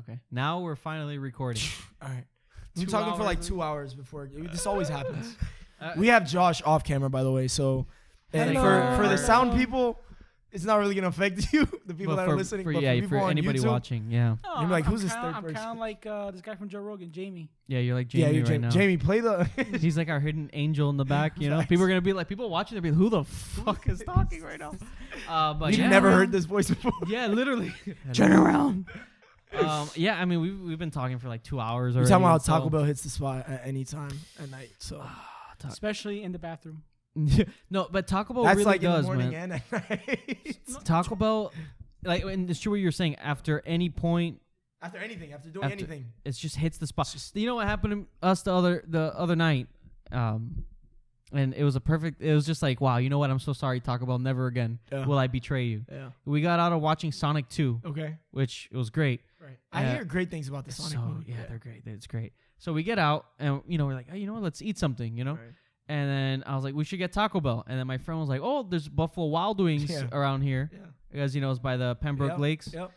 Okay. Now we're finally recording. All right. I'm talking for like 2 hours before. This always happens. Uh, We have Josh off camera, by the way. So, and for the sound people, it's not really gonna affect you, the people that are listening. But for people on anybody YouTube, watching, yeah. No, You're like, I'm who's this kinda, third person? I'm kind of like this guy from Joe Rogan, Jamie. Yeah, you're like Jamie you're right now. Jamie, play the. He's like our hidden angel in the back, you know? Facts. People are going to be like, people watching, they'll be like, who the fuck is talking right now? But We've yeah, never heard this voice before. Yeah, literally. Turn around. Yeah, I mean, we've been talking for like 2 hours We're already. talking about how Taco Bell hits the spot at any time at night. So Especially in the bathroom. No, but Taco Bell that's really like does, in the morning man. and at night. Taco Bell, like, and it's true what you're saying. After any point, After doing anything, it just hits the spot. You know what happened to us the other night? And it was it was just like, wow, you know what? I'm so sorry, Taco Bell. Never again will I betray you. Yeah. We got out of watching Sonic 2. Okay. Which was great. Right. I hear great things about the Sonic movie. Yeah, they're great. It's great. So we get out and, we're like, hey, you know what? Let's eat something, you know? Right. And then I was like, we should get Taco Bell. And then my friend was like, oh, there's Buffalo Wild Wings around here. Yeah. Because, it's by the Pembroke Lakes. Yep.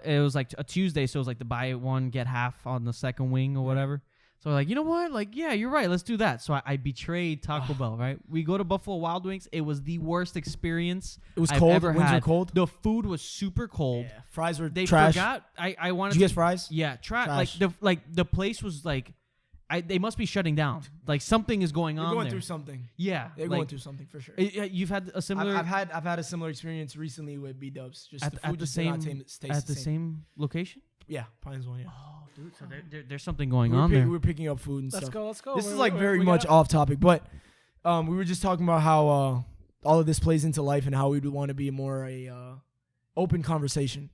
It was like a Tuesday, so it was like the buy one, get half on the second wing or whatever. So we're like, you know what? Like, yeah, you're right. Let's do that. So I betrayed Taco Bell, right? We go to Buffalo Wild Wings. It was the worst experience It was I've cold. ever Wings had. were cold. The food was super cold. Yeah. Fries were They trash. forgot. I wanted. Did you get fries? Yeah, Trash. the place was like, they must be shutting down. Like something is going on. They're going there. through something. Yeah, They're going through something for sure. You've had a similar. I've had a similar experience recently with B Dubs. Just the food just did not taste at the same location. Yeah, Pinesville. Yeah. Oh, dude. So there's something going on there. We're picking up food and Let's stuff. go. This is like very much off topic, but we were just talking about how all of this plays into life and how we would want to be more open conversation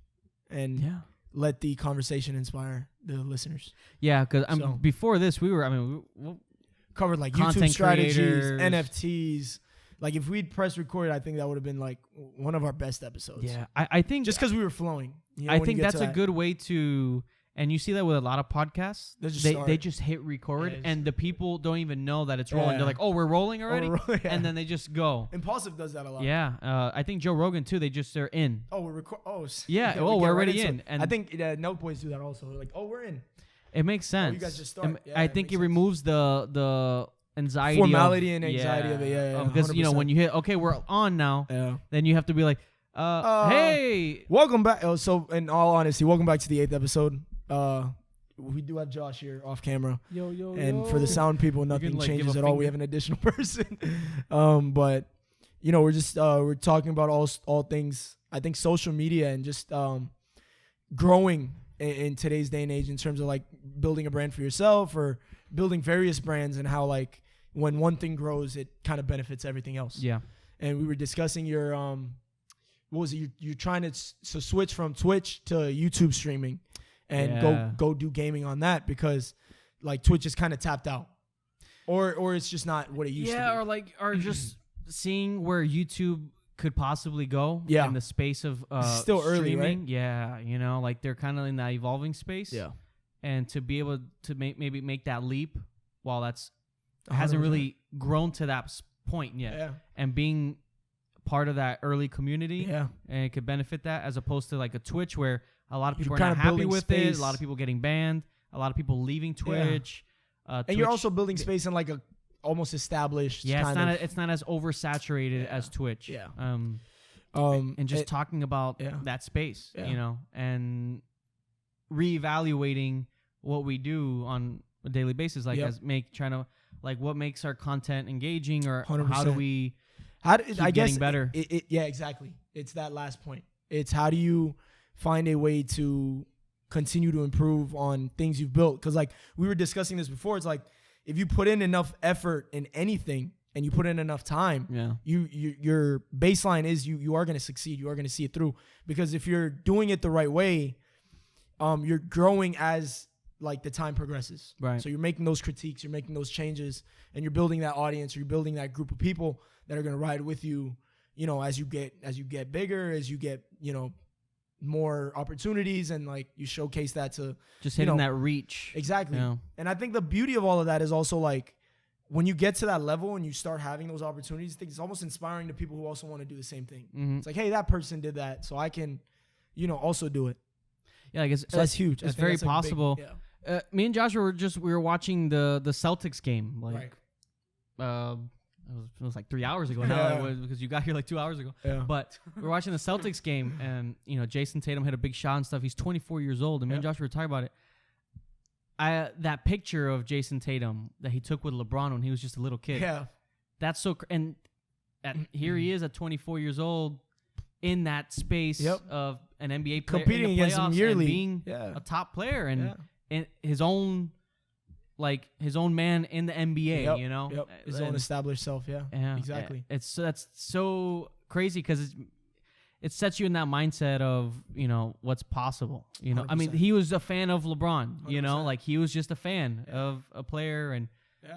and let the conversation inspire the listeners. Yeah, because before this, we covered like content YouTube strategies, creators. NFTs. Like if we'd press record, I think that would have been like one of our best episodes. Yeah, I think just because we were flowing. I think that's a good way to. And you see that with a lot of podcasts. They just hit record, and the people don't even know that it's rolling. They're like, "Oh, we're rolling already," and then they just go. Impulsive does that a lot. Yeah, I think Joe Rogan too. They're in. Oh, we're recording. Oh, yeah. Oh, we're already in. And I think No Boys do that also. They're like, "Oh, we're in." It makes sense. You guys just start. I think it removes the anxiety, formality and anxiety of it. Yeah, because 100%. when you hit, okay, we're on now. Then you have to be like, hey, welcome back. So, in all honesty, welcome back to the 8th episode. We do have Josh here off camera. And for the sound people, nothing changes at all. We have an additional person. But we're just we're talking about all things. I think social media and just growing in today's day and age in terms of like building a brand for yourself or building various brands, and how like when one thing grows, it kind of benefits everything else. Yeah. And we were discussing your what was it? You're trying to switch from Twitch to YouTube streaming. And go do gaming on that, because like Twitch is kind of tapped out, or it's just not what it used to be. Yeah, or just seeing where YouTube could possibly go in the space of still early, streaming. right? Yeah, like they're kind of in that evolving space. Yeah, and to be able to maybe make that leap while that's 100%. Hasn't really grown to that point yet, and being part of that early community, and it could benefit that, as opposed to like a Twitch where a lot of people are not happy with it. A lot of people getting banned. A lot of people leaving Twitch. And you're also building space in like a almost established. Yeah, it's not as oversaturated as Twitch. Yeah. And just talking about that space, and reevaluating what we do on a daily basis, like what makes our content engaging, or 100%. how do we keep getting better? Yeah, exactly. It's that last point. It's how do you find a way to continue to improve on things you've built? Because like we were discussing this before, it's like if you put in enough effort in anything and you put in enough time, your baseline is you are going to succeed. You are going to see it through, because if you're doing it the right way, you're growing as like the time progresses. Right. So you're making those critiques, you're making those changes, and you're building that audience, you're building that group of people that are going to ride with you, as you get bigger, as you get, more opportunities, and like you showcase that to just hitting that reach. Exactly. And I think the beauty of all of that is also like when you get to that level and you start having those opportunities, I think it's almost inspiring to people who also want to do the same thing. Mm-hmm. It's like, hey, that person did that, so I can, also do it. Yeah, like that's huge. It's very possible. Big, me and Josh we were watching the Celtics game. Like, it was like 3 hours ago now because you got here like 2 hours ago. Yeah. But we were watching the Celtics game, and Jason Tatum hit a big shot and stuff. He's 24 years old, and me and Josh were talking about it. That picture of Jason Tatum that he took with LeBron when he was just a little kid. Yeah. That's so and here he is at 24 years old in that space of an NBA player competing against him yearly, and being a top player and his own man in the NBA. His own established self. Yeah, exactly. That's so crazy because it sets you in that mindset of what's possible. 100%. I mean, he was a fan of LeBron. 100%. Like he was just a fan of a player and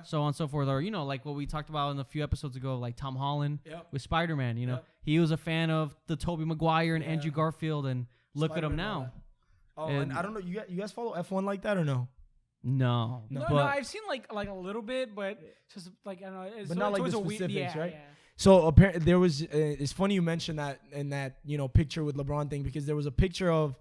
so on and so forth. Or like what we talked about in a few episodes ago, like Tom Holland with Spider-Man. He was a fan of the Tobey Maguire and Andrew Garfield, and look at him now. Oh, and I don't know. You guys follow F1 like that or no? No. I've seen like a little bit, but just like I don't know. But not like the specifics, right? Yeah. So apparently there was. It's funny you mentioned that in that picture with LeBron thing, because there was a picture of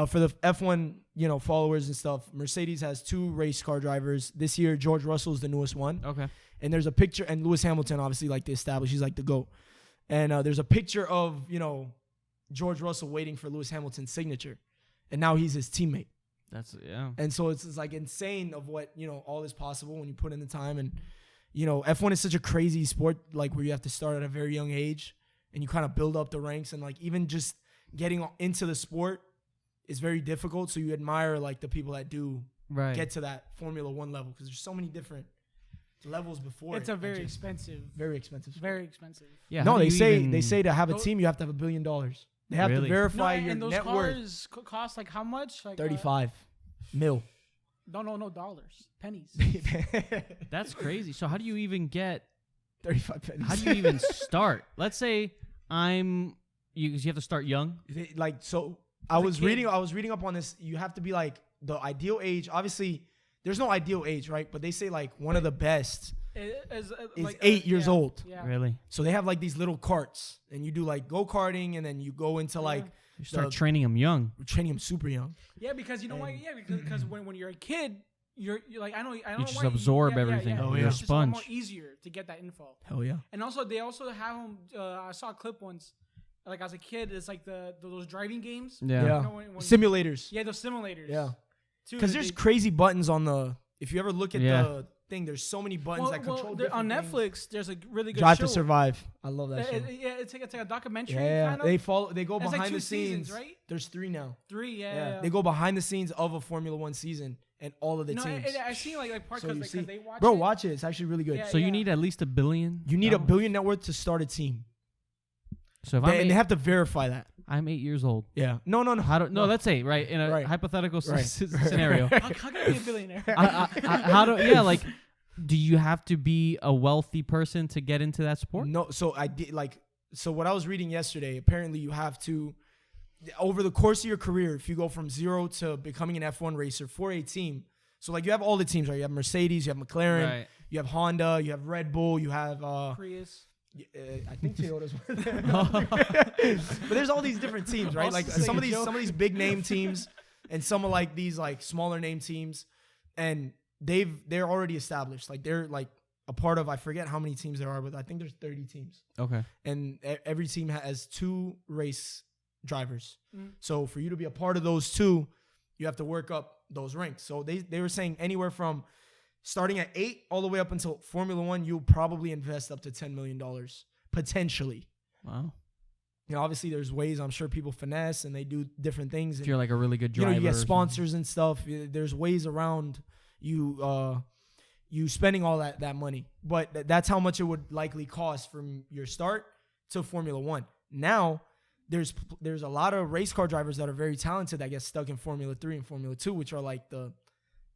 for the F1 followers and stuff. Mercedes has 2 race car drivers this year. George Russell is the newest one. Okay. And there's a picture, and Lewis Hamilton obviously like the established. He's like the GOAT. And there's a picture of George Russell waiting for Lewis Hamilton's signature, and now he's his teammate. And so it's like insane of what all is possible when you put in the time. And F1 is such a crazy sport, like where you have to start at a very young age and you kind of build up the ranks, and like even just getting into the sport is very difficult. So you admire like the people that do get to that Formula One level, because there's so many different levels before. It's a very expensive sport. Very expensive. Yeah. No, they say to have a team you have to have $1 billion. They have to verify your and those net cars cost like how much? Like 35 mil. No dollars, pennies. That's crazy. So how do you even get 35 pennies? How do you even start? Let's say you have to start young. I was reading up on this. You have to be like the ideal age. Obviously, there's no ideal age, right? But they say like one of the best is like 8 years old. Yeah. Really? So they have like these little carts, and you do like go-karting, and then you go into like you start training them young. Training them super young. Yeah, because why? Yeah, because when you're a kid, you're like I don't you just absorb everything. Yeah. You're a it's sponge. Just more easier to get that info. Hell yeah. And also they also have them. I saw a clip once. Like as a kid, it's like those driving games. Yeah. When simulators. Yeah, those simulators. Yeah. Because there's crazy buttons on the. If you ever look at the thing, there's so many buttons that control different on things. Netflix, there's a really good Drive show. to Survive. I love that show. It's like a documentary. Yeah, kind of. They go behind like 2 the scenes. seasons, right? There's 3 now. 3, yeah. They go behind the scenes of a Formula One season and all of the teams. I seen like parts because they watch it. Bro, watch it. It's actually really good. Yeah, so you need at least $1 billion. You need $1 billion net worth to start a team. So if and they have to verify that. I'm 8 years old. Yeah. No. Let's say in a hypothetical scenario. How can I be a billionaire? Do you have to be a wealthy person to get into that sport? No. So I did So what I was reading yesterday, apparently you have to, over the course of your career, if you go from 0 to becoming an F1 racer for a team. So like you have all the teams, right? You have Mercedes, you have McLaren, you have Honda, you have Red Bull, you have Prius. I think Toyota's one of them. But there's all these different teams, right? Like some of these big name teams and some of like these like smaller name teams, and they're already established. Like they're like a part of, I forget how many teams there are, but I think there's 30 teams. Okay. And every team has 2 race drivers. So for you to be a part of those 2, you have to work up those ranks. So they were saying anywhere from starting at 8 all the way up until Formula One, you'll probably invest up to $10 million potentially. Wow. Obviously there's ways, I'm sure people finesse and they do different things. If you're like a really good driver. You get sponsors and stuff. There's ways around you spending all that money. But that's how much it would likely cost from your start to Formula One. Now, there's a lot of race car drivers that are very talented that get stuck in Formula 3 and Formula 2, which are like the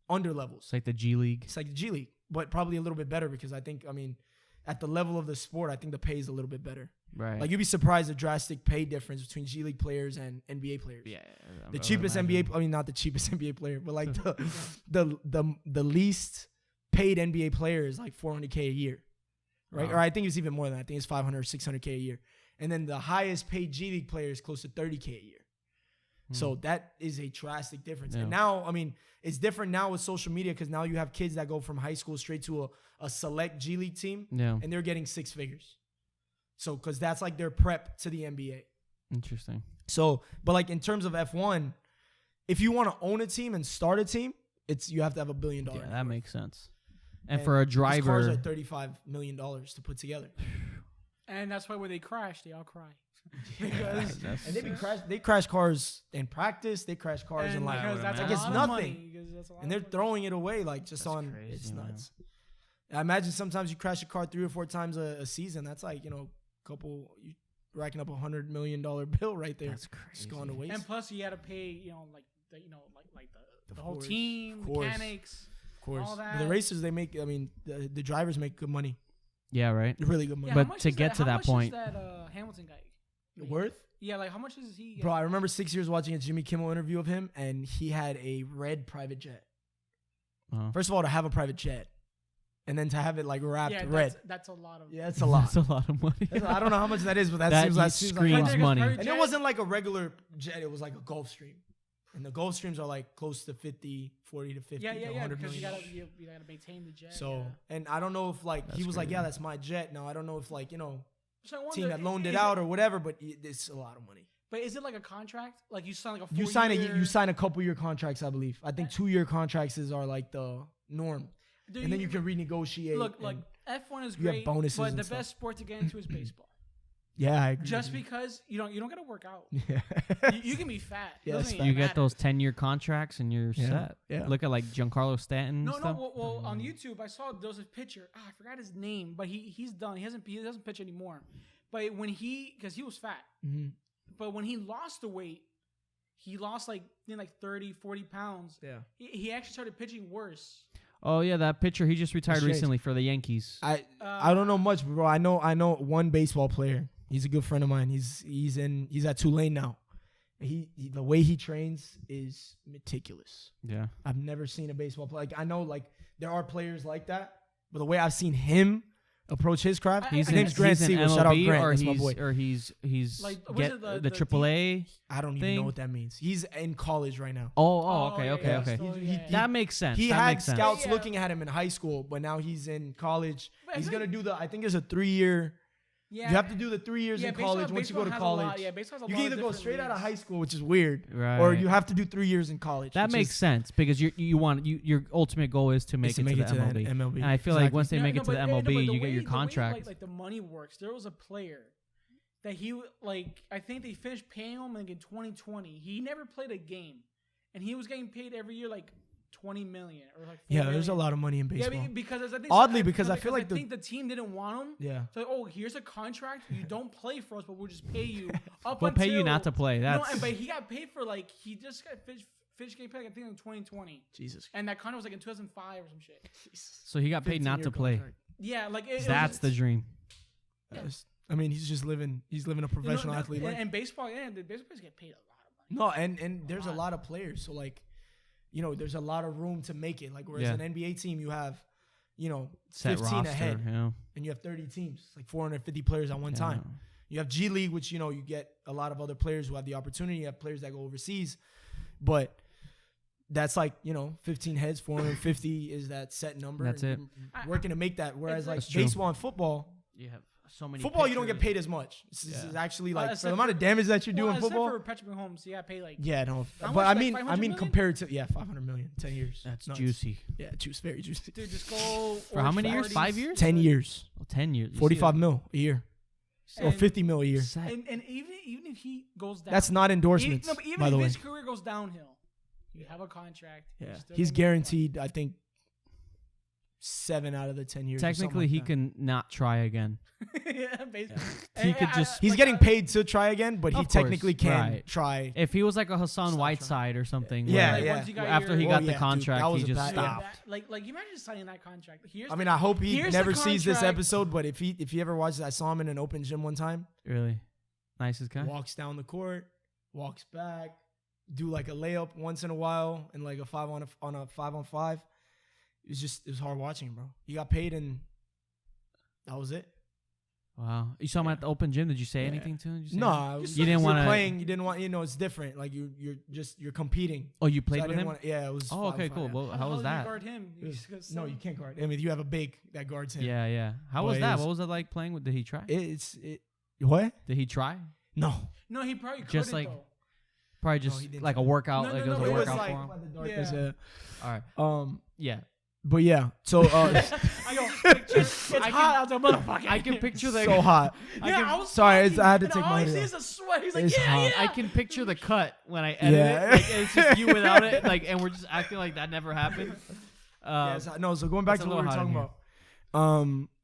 under levels. It's like the G League. It's like the G League, but probably a little bit better because at the level of the sport, I think the pay is a little bit better. Right. Like you'd be surprised the drastic pay difference between G League players and NBA players. Yeah. The cheapest NBA, not the cheapest NBA player, but like the least paid NBA player is like $400K a year, right? Or I think it's even more than that. I think it's $500 or $600K a year. And then the highest paid G League player is close to $30K a year. So that is a drastic difference. And now, I mean, it's different now with social media because now you have kids that go from high school straight to a select G League team, and they're getting 6 figures. So because that's like their prep to the NBA. Interesting. So, but like in terms of F1, if you want to own a team and start a team, you have to have $1 billion. Yeah, that makes sense. And for a driver, cars are $35 million to put together. And that's why when they crash, they all cry. Because they crash cars in practice. They crash cars in like it's nothing, and they're throwing it away like just on. Crazy, it's nuts. I imagine sometimes you crash a car 3 or 4 times a season. That's like you racking up $100 million bill right there. That's crazy. Just going to waste. And plus you got to pay the whole team, mechanics, of course. All that. But the racers they make. I mean the drivers make good money. Yeah, right. Really good money. Yeah, but to get to that point, how much is that Hamilton guy? Worth? Yeah, like how much is he? Bro, I remember 6 years watching a Jimmy Kimmel interview of him, and he had a red private jet. First of all, to have a private jet, and then to have it like wrapped red. That's a lot of. Yeah, that's a lot. That's a lot of money. I don't know how much that is, but that seems screams money. And it wasn't like a regular jet; it was like a Gulfstream, and the Gulfstreams are like close to 40 to 50 to 100 because million. you gotta maintain the jet. So, and I don't know if like he was like, yeah, that's my jet. Now I don't know if like So I wonder, team that loaned it out or whatever, but it's a lot of money. But is it like a contract? Like you sign like a 4 you sign a couple-year contracts, I believe. I think 2-year contracts are like the norm, and then you can renegotiate. Look, like F1 is you great, have bonuses but the stuff. best sport to get into is baseball. Yeah, I agree. Just because you don't got to work out. Yeah. you can be fat. Yeah, you get those 10-year contracts and you're set. Yeah. Look at like Giancarlo Stanton. No, stuff. well, on YouTube I saw there was a picture. I forgot his name, but he's done. He doesn't pitch anymore. But because he was fat. Mm-hmm. But when he lost the weight, he lost like 30, 40 pounds. Yeah. He actually started pitching worse. Oh yeah, that pitcher. He just retired recently for the Yankees. I don't know much, bro. I know one baseball player. He's a good friend of mine. He's at Tulane now. He the way he trains is meticulous. Yeah. I've never seen a baseball player. Like I know like there are players like that, but the way I've seen him approach his craft. His name's Grant Siegel. Shout out Grant. That's my boy. Or he's like, the AAA. I don't even know what that means. He's in college right now. Okay. That makes sense. He had scouts looking at him in high school, but now he's in college. He's gonna do I think there's a 3-year. Yeah. You have to do the 3 years in college once you go to college. You can either go straight out of high school, which is weird, or you have to do 3 years in college. That makes sense because your ultimate goal is to make it to the MLB. And I feel like once they make it to the MLB, you get your contract. Like the money works. There was a player that I think they finished paying him like in 2020. He never played a game, and he was getting paid every year like $20 million or like $4 million. There's a lot of money in baseball. Yeah, because I think I feel like I think the team didn't want him. Yeah. So here's a contract. You don't play for us, but we'll just pay you up we'll pay you not to play. But he got paid for he just got finished getting paid I think in 2020. Jesus. And that contract was like in 2005 or some shit. So he got paid not to play. Yeah, like that's the dream. Yes. I mean, he's living a professional athlete life. And baseball, the baseball players get paid a lot of money. No, and there's a lot of players. So like, there's a lot of room to make it. Like, whereas an NBA team, you have, set 15 roster, ahead, and you have 30 teams, like 450 players at one time. You have G League, which, you get a lot of other players who have the opportunity. You have players that go overseas. But that's like, 15 heads, 450 is that set number. That's it. Working to make that. Whereas like baseball and football, you have so many football, you don't get paid as much. This is actually like for the amount of damage that you're doing football. For Patrick Mahomes, he got paid like but I mean compared to 500 million, 10 years. That's juicy. Yeah, very juicy. Dude, just go for how many years? 5 years? 10 years. 10 years. 45 mil a year. Or 50 mil a year. And even if he goes down, that's not endorsements. Even by the if way, his career goes downhill, you have a contract. Yeah, he's guaranteed. I think 7 out of the 10 years. Technically, he can not try again. Yeah, basically. He could just. He's getting paid to try again, but he technically can try. If he was like a Hassan Whiteside or something. After he got the contract, he just stopped. Like you imagine signing that contract. I hope he never sees this episode, but if he ever watches, I saw him in an open gym one time. Really, nicest guy. Walks down the court, walks back, do like a layup once in a while, and like a 5-on-5. It was hard watching, bro. He got paid, and that was it. Wow. You saw him at the open gym. Did you say anything to him? No, you didn't want to playing. You didn't want. It's different. Like you're competing. Oh, you played with him? Yeah, it was. Oh, okay, cool. Well, how was that? You guard him? No, you can't guard. I mean, you have a big that guards him. Yeah. How was that? What was it like playing with? Did he try? What? Did he try? No, he probably just couldn't, like. Probably just like a workout. Like it was a workout for him. All right. Yeah. But yeah, so it's hot out the motherfucker. I can picture the so hot. I had to take my hood off. He's a sweat. He's like, yeah. I can picture the cut when I edit it. Like, it's just you without it. Like, and we're just acting like that never happened. So going back to what we were talking about,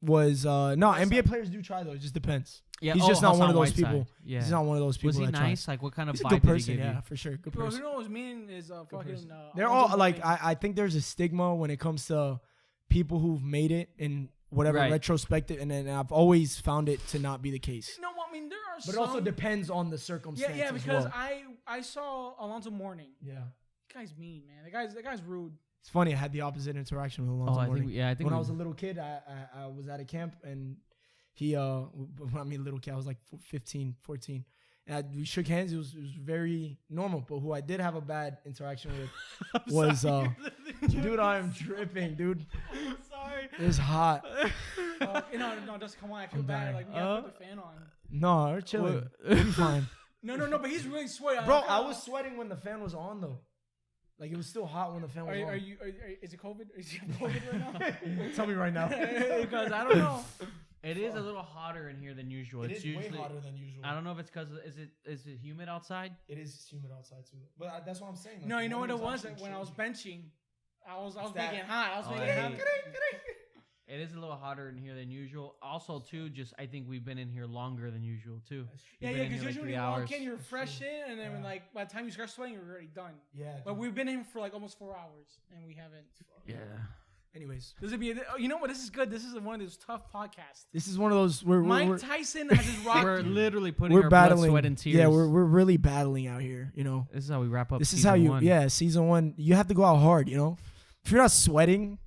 NBA players do try though. It just depends. Yeah, he's just not one of those people. Yeah. He's not one of those people. Was he nice? Like, what kind of he's vibe a good person, did he give you? Yeah, for sure. Good person. Bro, you know what's mean is fucking. They're all like, I think there's a stigma when it comes to people who've made it in whatever retrospective, and then I've always found it to not be the case. No, I mean there are. But it also depends on the circumstances. Yeah, because I saw Alonzo Mourning. Yeah. That guy's mean, man. That guy's rude. It's funny. I had the opposite interaction with Alonzo Mourning. I think when I was a little kid, I was at a camp and. Little kid, I was like 15, 14. And we shook hands. It was very normal. But who I did have a bad interaction with was, dude, I am tripping, dude. I'm sorry. It's hot. No, just come on. I feel bad. Like, we have to put the fan on. No, we're chilling. We'll be fine. No, but he's really sweating. Bro, I was sweating when the fan was on, though. Like, it was still hot when the fan was on. Is it COVID? Is it COVID right now? Tell me right now. Because I don't know. It is a little hotter in here than usual. It's usually way hotter than usual. I don't know if it's because is it humid outside? It is humid outside too. But that's what I'm saying. Like, no, you know what it was? When I was benching, I was making hot. It is a little hotter in here than usual. Also, too, just I think we've been in here longer than usual too. Yeah, because usually when you walk in, you're fresh in, and then by the time you start sweating, you're already done. Yeah. But we've been in for like almost 4 hours, and we haven't. Yeah. Anyways, this would be. You know what? This is good. This is one of those tough podcasts. This is one of those. Mike Tyson has his rock. We're literally putting our blood, sweat, and tears. Yeah, we're really battling out here. You know. This is how we wrap up. This is how you. One. Yeah, season 1. You have to go out hard. You know, if you're not sweating,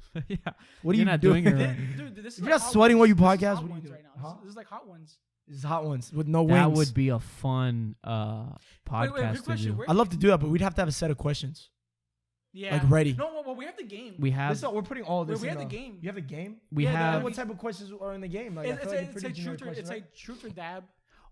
what are you not doing? Dude, this is if you're not sweating while you podcast, what are you doing? Right now. Huh? This is like hot ones. This is hot ones with no wings. That would be a fun podcast to do. I'd love to do that, but we'd have to have a set of questions. Yeah. Like ready. No, well, we have the game. We're putting all this. We have the game. You have the game. We have. What type of questions are in the game? Like, it's like truth or dab.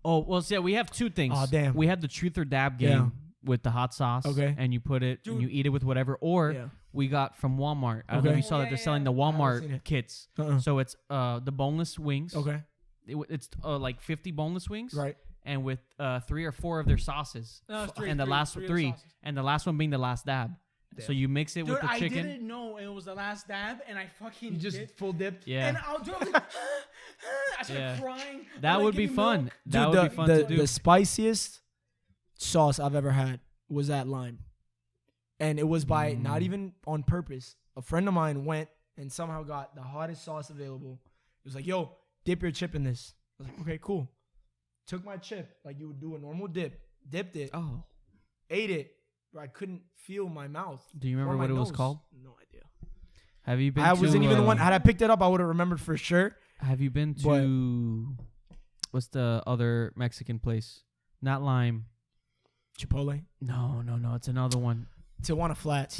Oh well, yeah. We have 2 things. Oh damn. We have the truth or dab game with the hot sauce. Okay. And you put it and you eat it with whatever. Or we got from Walmart. I don't know if you saw that they're selling the Walmart kits. So it's the boneless wings. Okay. It's like 50 boneless wings. Right. And with 3 or 4 of their sauces. No, and the last 3. And the last one being the last dab. Damn. So you mix it with the chicken. I didn't know it was the last dab, and I fucking you just full dipped. Yeah. And I was like, I started crying. That would be fun. That would be fun to do. The spiciest sauce I've ever had was that lime, and it was by not even on purpose. A friend of mine went and somehow got the hottest sauce available. It was like, "Yo, dip your chip in this." I was like, "Okay, cool." Took my chip like you would do a normal dip, dipped it, ate it. I couldn't feel my mouth. Do you remember what it was called? No idea. Have you been I wasn't even the one. Had I picked it up, I would have remembered for sure. Have you been to what's the other Mexican place? Not Lime. Chipotle? No. It's another one. Tijuana Flats.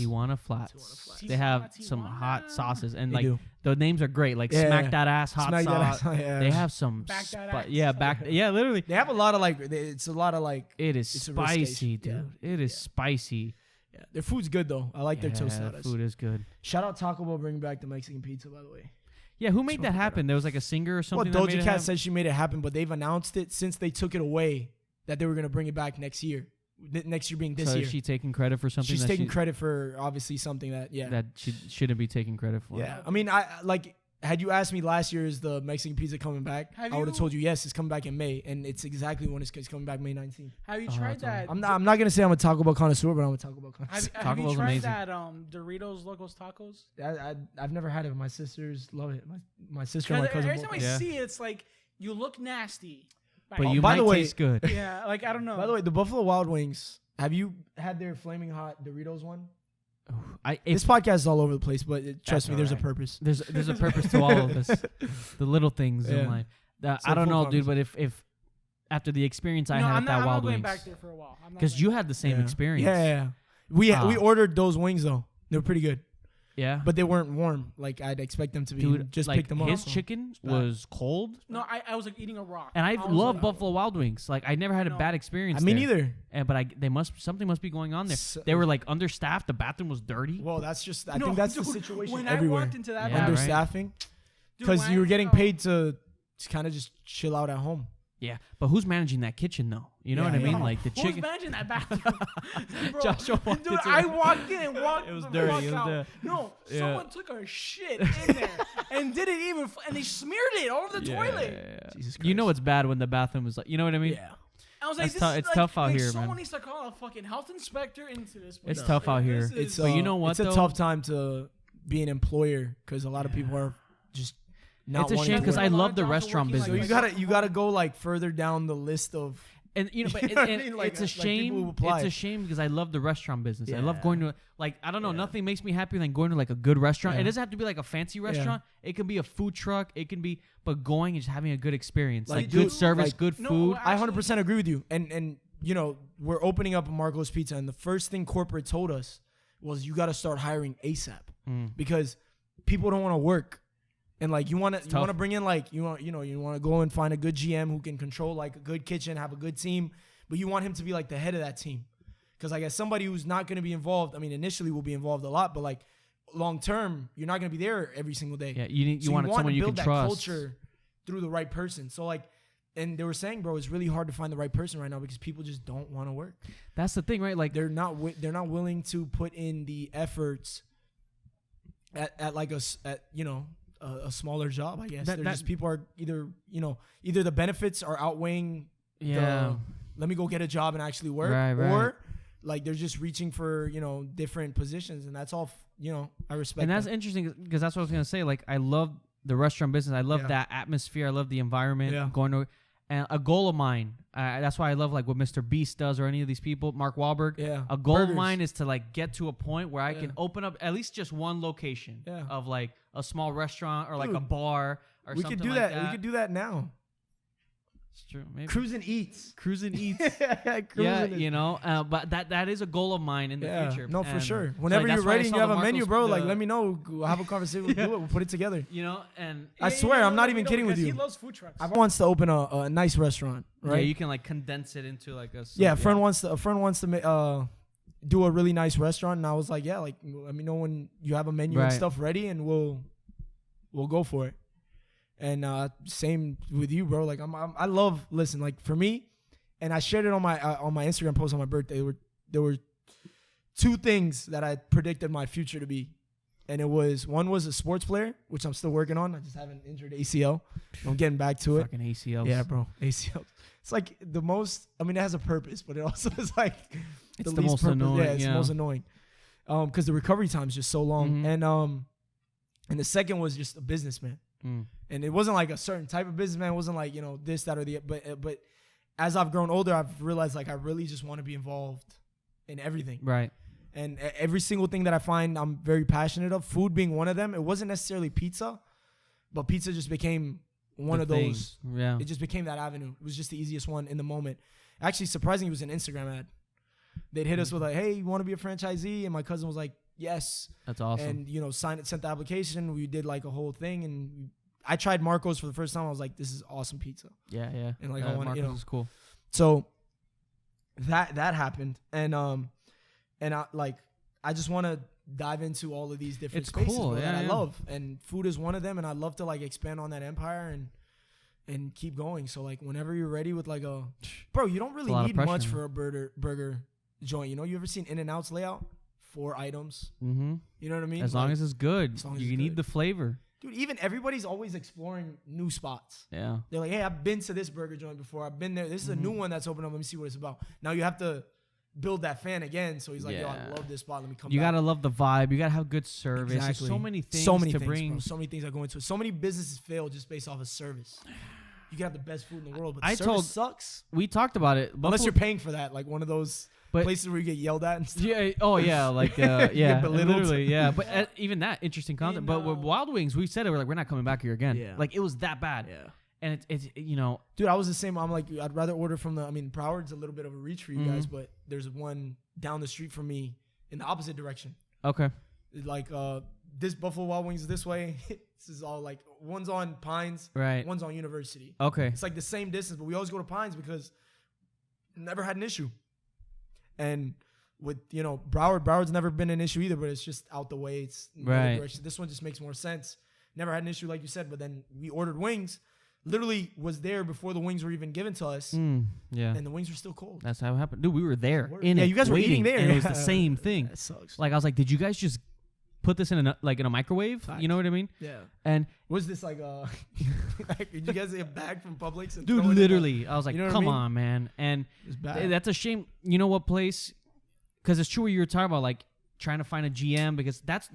They have some hot sauces, and like the names are great. Like Smack That Ass Hot Sauce. They have some. Literally. They have a lot of like. It's a lot of like. It is spicy, dude. It is spicy. Yeah, their food's good though. I like their tostadas. Food is good. Shout out Taco Bell bringing back the Mexican pizza, by the way. Yeah, who made that happen? There was like a singer or something. Well, Doja Cat said she made it happen, but they've announced it since they took it away that they were gonna bring it back next year. Next year being this year. So is she taking credit for something? She's taking credit for obviously something that that she shouldn't be taking credit for. Yeah, I mean, I like. Had you asked me last year, is the Mexican pizza coming back? I would have told you yes, it's coming back in May, and it's exactly when it's coming back May 19th. Have you tried that? I'm not gonna say I'm a Taco Bell connoisseur, but I'm a Taco Bell connoisseur. Have you tried that Doritos Locos Tacos? I've never had it. My sisters love it. My sister and my cousin. Every time I see it, it's like you look nasty, but you might taste good. Yeah, like I don't know. By the way, the Buffalo Wild Wings. Have you had their flaming hot Doritos one? This podcast is all over the place, but trust me, there's a purpose. There's a purpose to all of this. The little things in life. I don't know, dude. But if after the experience I had at that Wild Wings, I'm not going back there for a while. Because you had the same experience. Yeah. We ordered those wings though. They were pretty good. Yeah, but they weren't warm like I'd expect them to be. Dude, just like pick them up. His chicken was cold. No, I was like eating a rock. And I love Buffalo Wild Wings. Like I never had a bad experience. Me neither. But something must be going on there. They were like understaffed. The bathroom was dirty. Well, that's just I think that's the situation when everywhere. I walked into that understaffing, because you were getting paid to kind of just chill out at home. Yeah, but who's managing that kitchen though? You know what I mean? Like the chicken. Who's managing that bathroom? Bro, Joshua dude, I walked in and walked. It was dirty. No, someone took a shit in there and didn't even. And they smeared it all over the toilet. Yeah. Jesus Christ. You know it's bad when the bathroom is like. You know what I mean? Yeah. I was like, it's tough out here, man. Someone needs to call a fucking health inspector into this. It's tough out here. But you know what? It's a tough time to be an employer because a lot of people are just. It's a shame because I love the restaurant business. So you gotta go like further down the list of. And you know, but it's a shame. It's a shame because I love the restaurant business. I love going to I don't know. Nothing makes me happier than going to like a good restaurant. It doesn't have to be like a fancy restaurant. It can be a food truck. It can be, but going and just having a good experience, like good service, good food. I 100% agree with you. And you know, we're opening up a Marco's Pizza, and the first thing corporate told us was you got to start hiring ASAP because people don't want to work. And like you want to bring in like you want to go and find a good GM who can control like a good kitchen, have a good team, but you want him to be like the head of that team, because I guess somebody who's not going to be involved. I mean, initially will be involved a lot, but like long term, you're not going to be there every single day. Yeah, you want someone you can trust. Build that culture through the right person. So like, and they were saying, bro, it's really hard to find the right person right now because people just don't want to work. That's the thing, right? Like they're not willing to put in the efforts at like a smaller job, I guess. Just people are either the benefits are outweighing let me go get a job and actually work, or like they're just reaching for different positions, and that's all. I respect. And that's interesting because that's what I was gonna say. Like I love the restaurant business. I love that atmosphere. I love the environment. Yeah. Going to and a goal of mine. That's why I love like what Mr. Beast does or any of these people. Mark Wahlberg. Yeah. A goal of mine is to like get to a point where I can open up at least just one location of like a small restaurant or like a bar or something like that. We could do that now. It's true. Maybe. Cruise and Eats. But that is a goal of mine in the future. No, for sure. Whenever you're ready and you have a menu, bro, like let me know. We'll have a conversation. We'll do it. We'll put it together. And I swear, I'm not even kidding with you. He loves food trucks. I wants to open a nice restaurant, right? Yeah, you can like condense it into like a. A friend wants to do a really nice restaurant, and I was like, like let me know when you have a menu and stuff ready, and we'll go for it. And same with you, bro. Like I love like for me, and I shared it on my Instagram post on my birthday. There were two things that I predicted my future to be, and one was a sports player, which I'm still working on. I just haven't injured ACL. I'm getting back to it. Fucking ACLs. Yeah, bro. ACLs. It's like the most. I mean, it has a purpose, but it also is like it's the most annoying. Yeah, it's the most annoying. Because the recovery time is just so long, and the second was just a businessman. And it wasn't like a certain type of businessman. It wasn't like, this, that, or the, but as I've grown older, I've realized like I really just want to be involved in everything. Right. And every single thing that I find I'm very passionate of, food being one of them. It wasn't necessarily pizza, but pizza just became one of those. Yeah. It just became that avenue. It was just the easiest one in the moment. Actually, surprisingly, it was an Instagram ad. They'd hit us with like, hey, you want to be a franchisee? And my cousin was like, yes. That's awesome. And sent the application. We did like a whole thing, and I tried Marco's for the first time. I was like, this is awesome pizza. Yeah. And like I want Marco's is cool. So that happened, and I just want to dive into all of these different spaces that I love, and food is one of them, and I'd love to like expand on that empire and keep going. So like whenever you're ready with like bro, you don't really need much for a burger joint. You ever seen In-N-Out's layout? 4 items. Mm-hmm. You know what I mean? As long as it's good. You need the flavor. Dude, even everybody's always exploring new spots. Yeah. They're like, hey, I've been to this burger joint before. I've been there. This is a new one that's opened up. Let me see what it's about. Now you have to build that fan again. So he's like, yo, I love this spot. Let me come back. You got to love the vibe. You got to have good service. Exactly. There's so many things to bring. Bro. So many things that go into it. So many businesses fail just based off of service. You can have the best food in the world, but service sucks. We talked about it. Unless you're paying for that. Like one of those places where you get yelled at and stuff. Yeah. Oh, yeah. Like, yeah. Literally, yeah. But even that, interesting content. But with Wild Wings, we said it. We're like, we're not coming back here again. Yeah. Like, it was that bad. Yeah. And it's you know, dude, I was the same. I'm like, I'd rather order from Broward's a little bit of a reach for you guys, but there's one down the street from me in the opposite direction. Okay. Like this Buffalo Wild Wings this way. This is all like one's on Pines, right? One's on University. Okay. It's like the same distance, but we always go to Pines because never had an issue. And with Broward's never been an issue either, but it's just out the way. It's right. This one just makes more sense. Never had an issue like you said, but then we ordered wings. Literally was there before the wings were even given to us. Yeah. And the wings were still cold. That's how it happened. Dude, we were there. You guys were eating there. And it was the same thing. That sucks. Like, I was like, did you guys just put this in a microwave? Fact. You know what I mean? Yeah. And was this like did you guys get a bag from Publix? Dude, literally. I was like, come on, man. And that's a shame. You know what place? Because it's true what you were talking about, like, trying to find a GM, because that's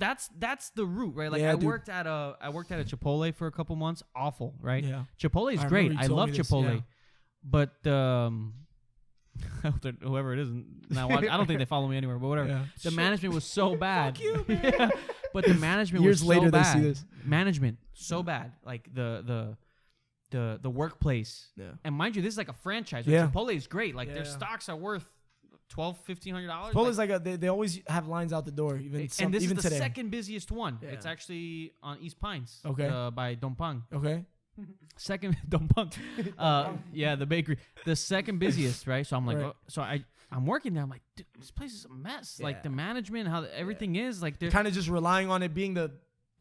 the route, right? Like, I worked at a Chipotle for a couple months. Awful, right? Yeah. Chipotle is great. I love Chipotle, but whoever it is now, I don't think they follow me anywhere, but whatever. Yeah. The management was so bad. Fuck you, man. But the management Years was later so bad. They see this. Management so bad. Like the workplace. Yeah. And mind you, this is like a franchise. Yeah. Chipotle is great. Like their stocks are worth $1,200-$1,500. Chipotle's like they always have lines out the door. Even this is the today. second busiest one. Yeah. It's actually on East Pines. Okay. By Dompang. Okay. Second Dompang. Yeah, the bakery. The second busiest, right? So I'm like, I'm working there. I'm like, dude, this place is a mess. Yeah. Like the management, how everything is, like they're kind of just relying on it being the.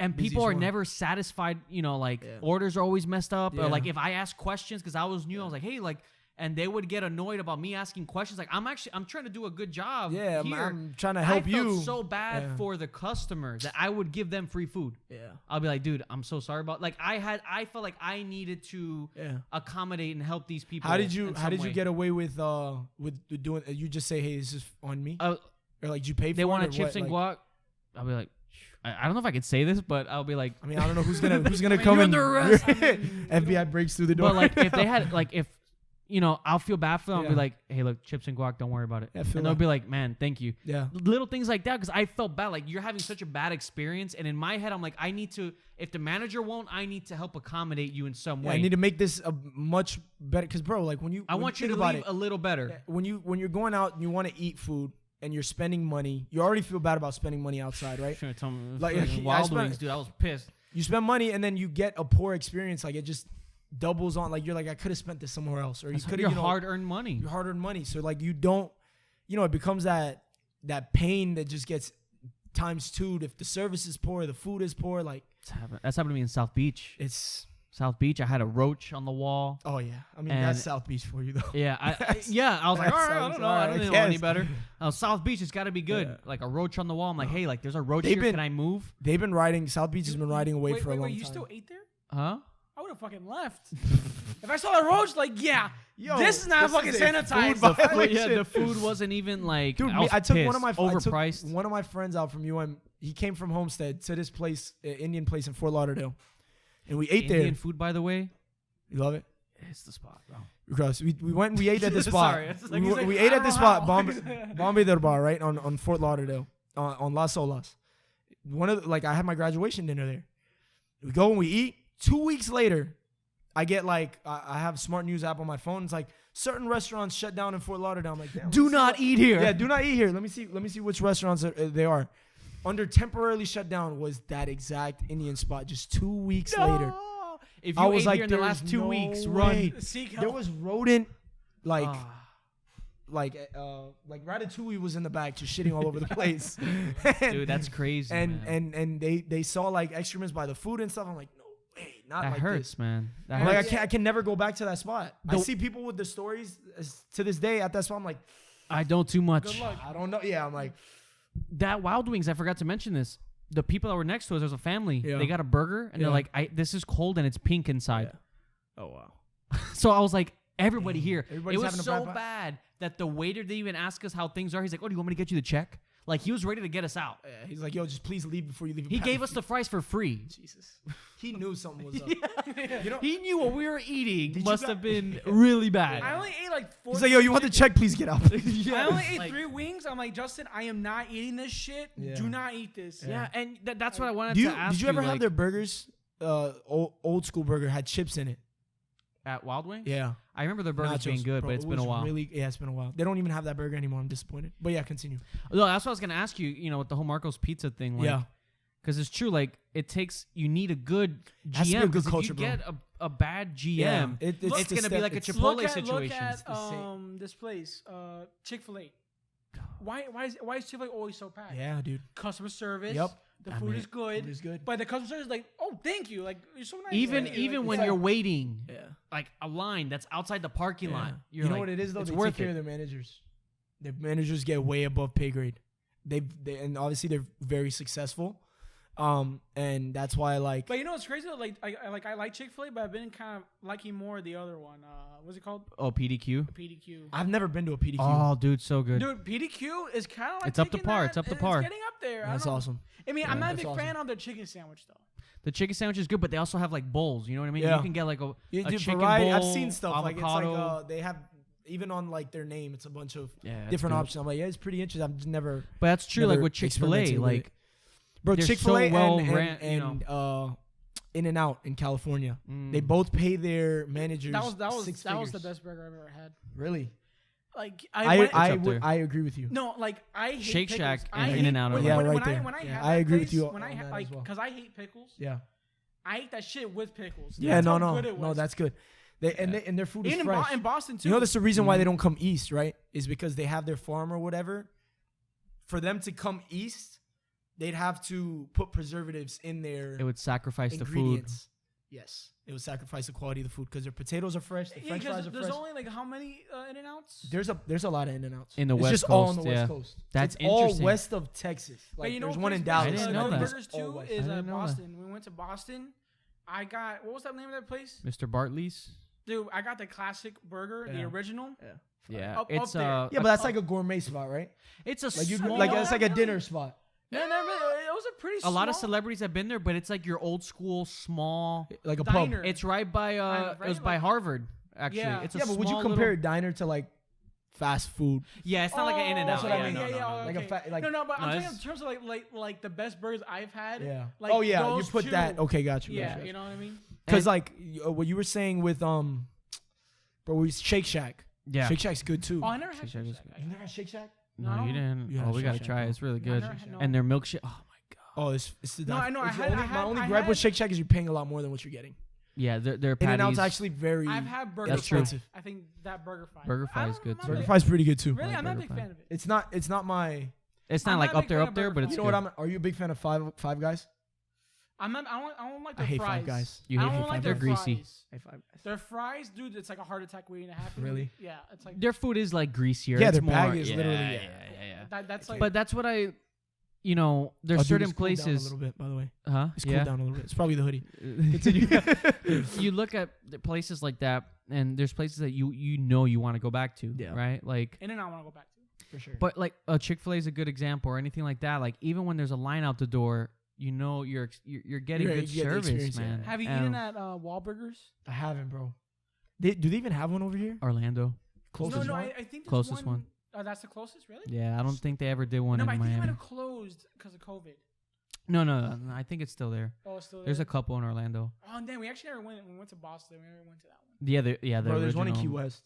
And people are never satisfied. Orders are always messed up. Or like if I ask questions, because I was new, I was like, hey, like. And they would get annoyed about me asking questions. Like, I'm trying to do a good job. Yeah, here. I'm trying to help you. I felt so bad for the customers that I would give them free food. Yeah, I'll be like, dude, I'm so sorry about. Like, I felt like I needed to accommodate and help these people. How did you get away with doing? You just say, hey, this is on me, or like, did you pay for? They wanted chips and guac. I'll be like. I don't know if I can say this, but I'll be like. I mean, I don't know who's gonna come in. FBI breaks through the door. But like, if they had I'll feel bad for them. I'll be like, hey, look, chips and guac, don't worry about it. And they'll be like, man, thank you. Yeah. Little things like that, because I felt bad. Like, you're having such a bad experience. And in my head, I'm like, I need to, if the manager won't, I need to help accommodate you in some way. I need to make this a much better. Because, bro, like, I want you to leave a little better. When you're going out and you want to eat food, and you're spending money, you already feel bad about spending money outside, right? Sure, tell me, like Wild Wings, dude, I was pissed. You spend money, and then you get a poor experience. Like, it just doubles on. Like, you're like, I could have spent this somewhere else, or you could have. Your hard-earned money. Your hard-earned money. So like, you don't, it becomes that pain that just gets times two. If the service is poor, the food is poor. Like, that's happened to me in South Beach. South Beach. I had a roach on the wall. Oh yeah, I mean that's South Beach for you though. Yeah, I was like, all right, I don't know, I don't know any better. South Beach, it's got to be good. Yeah. Like a roach on the wall. I'm like, hey, like there's a roach here. Can I move? They've been riding. South Beach has been riding away for a long time. You still ate there? Huh? I would have fucking left. If I saw a roach, like, this is not fucking sanitized. The food wasn't even like. Dude, I took overpriced. One of my friends out from UM. He came from Homestead to this place, Indian place in Fort Lauderdale, and we ate there. Indian food, by the way. You love it? It's the spot, bro. We went and we ate at this spot. Sorry, we ate at this spot, Bombay Darbar, right on Fort Lauderdale, on Las Olas. I had my graduation dinner there. We go and we eat. 2 weeks later, I get like I have a Smart News app on my phone. It's like certain restaurants shut down in Fort Lauderdale. I'm like, damn, do not eat here. Yeah, do not eat here. Let me see which restaurants they are. Under temporarily shut down was that exact Indian spot. Just 2 weeks later. If you ate here in the last 2 weeks, run. There was rodent, like Ratatouille was in the back, just shitting all over the place. Dude, that's crazy. And they saw like excrements by the food and stuff. I'm like, no way, not that like hurts, this, man. That hurts. I can never go back to that spot. I see people with the stories to this day at that spot. I'm like, I don't too much. Good luck. I don't know. Yeah, I'm like that Wild Wings. I forgot to mention this. The people that were next to us, there's a family. Yeah. They got a burger, and they're like, this is cold and it's pink inside. Yeah. Oh, wow. So I was like, everybody here. Everybody's it was so bad that the waiter didn't even ask us how things are. He's like, oh, do you want me to get you the check? Like, he was ready to get us out. Yeah, he's like, yo, just please leave before you leave. He gave us the fries for free. Jesus. He knew something was up. He knew what we were eating must have been really bad. I only ate like 4. He's like, yo, you want the check? Please get out. I only ate 3 wings. I'm like, Justin, I am not eating this shit. Yeah. Do not eat this. Yeah, and that's what I wanted to ask you. Did you ever have their burgers? Old school burger had chips in it. at Wild Wings. Yeah, I remember their burgers being good, but it's been a while. It's been a while. They don't even have that burger anymore. I'm disappointed. But yeah, continue. No, that's what I was gonna ask you. You know, with the whole Marco's Pizza thing. Like, because it's true. Like, you need a good GM. Because if you get a bad GM, it's gonna be like a Chipotle situation. Look at this place, Chick-fil-A. Why is Chick-fil-A always so packed? Yeah, dude. Customer service. Yep. The food is good. But the customer service is like, oh, thank you. Like, you're so nice. Even when you're waiting, like a line that's outside the parking lot. You know what it is though? They take care of their managers. Their managers get way above pay grade. They and obviously they're very successful. And that's why I like. But you know what's crazy? Like I like Chick-fil-A, but I've been kind of liking more the other one. What's it called? Oh, PDQ. PDQ. I've never been to a PDQ. Oh, dude, so good. Dude, PDQ is kind of like it's up to par. It's up to par. It's getting up there. That's awesome. I mean, I'm not a big fan of their chicken sandwich though. The chicken sandwich is good, but they also have like bowls. You know what I mean? Yeah. You can get like a chicken variety. bowl. I've seen stuff avocado. like it's like they have. Even on like their name, it's a bunch of different options. I'm like, it's pretty interesting. I've just never. But that's true. Like with Chick-fil-A, like, bro, Chick-fil-A so and In-N-Out in California, they both pay their managers. That was the best burger I've ever had. Really? Like I agree with you. No, like I hate Shake pickles. Shack and In-N-Out. I agree with you. When because I hate pickles. Yeah. I ate that shit with pickles. Yeah, no, that's good. And their food is fresh. In Boston too. You know, that's the reason why they don't come east, right? Is because they have their farm or whatever. For them to come east, they'd have to put preservatives in their. It would sacrifice ingredients. The food. Yes, it would sacrifice the quality of the food because their potatoes are fresh, the French fries are fresh. There's only like how many In-N-Outs? There's a lot of In-N-Outs. In the it's West just Coast, all on the West Coast. That's it's interesting. All west of Texas. Like, but you know, there's one in Dallas. I didn't know that. Burgers too is Boston. We went to Boston. I got what was that name of that place? Mr. Bartley's. Dude, I got the classic burger, the original. Yeah, it's there. Yeah, but that's like a gourmet spot, right? It's a small, it's like a dinner spot. No, it was a pretty. A lot of celebrities have been there, but it's like your old school small, like a diner. pub. It's right by it was by Harvard actually. Yeah. It's a but would you compare a diner to like fast food? Yeah, it's not like an In-N-Out. That's what I mean. No, but I'm saying in terms of like the best burgers I've had. Yeah. Like you put that. Okay, got you. Yeah, you know what I mean. Because like what you were saying with Shake Shack. Yeah, Shake Shack's good too. Oh, I never had Shake Shack. You never had Shake Shack? No, you didn't. Oh, we gotta try it. It's really good. No. And their milkshake. Oh my god. Oh, it's the. No, I know. My only gripe with Shake Shack is you're paying a lot more than what you're getting. Yeah, their patties. In-N-Out's actually very. I've had burger expensive. I think that burger fry. Burger fry is good too. Burger fry's pretty good too. Really, I'm not a big fan of it. It's not my. It's not like up there, but it's. You know what? Are you a big fan of Five Guys? I'm not. I don't like I their hate fries. Five Guys. You hate Five Guys? They're greasy. I hate Five Guys. Their fries, dude, it's like a heart attack waiting to happen. Really? Yeah, it's like their food is like greasier. Yeah, it's their more, bag is literally. Yeah. That's like. But that's what I. You know, there's certain places. Down a little bit, by the way. It's cooled down a little bit. It's probably the hoodie. You look at the places like that, and there's places that you want to go back to, right? Like And then I want to go back to. For sure. But like a Chick-fil-A is a good example, or anything like that. Like even when there's a line out the door, you know you're getting good service, man. Have you eaten at Wahlburgers? I haven't, bro. Do they even have one over here? Orlando. Closest one? I think there's closest one. Oh, that's the closest, really? Yeah, I don't think they ever did one in Miami. Miami. No, I think they might have closed because of COVID. No, I think it's still there. Oh, it's still there? There's a couple in Orlando. Oh, and then we actually never went. We went to Boston. We never went to that one. Yeah, bro, there's one in Key West.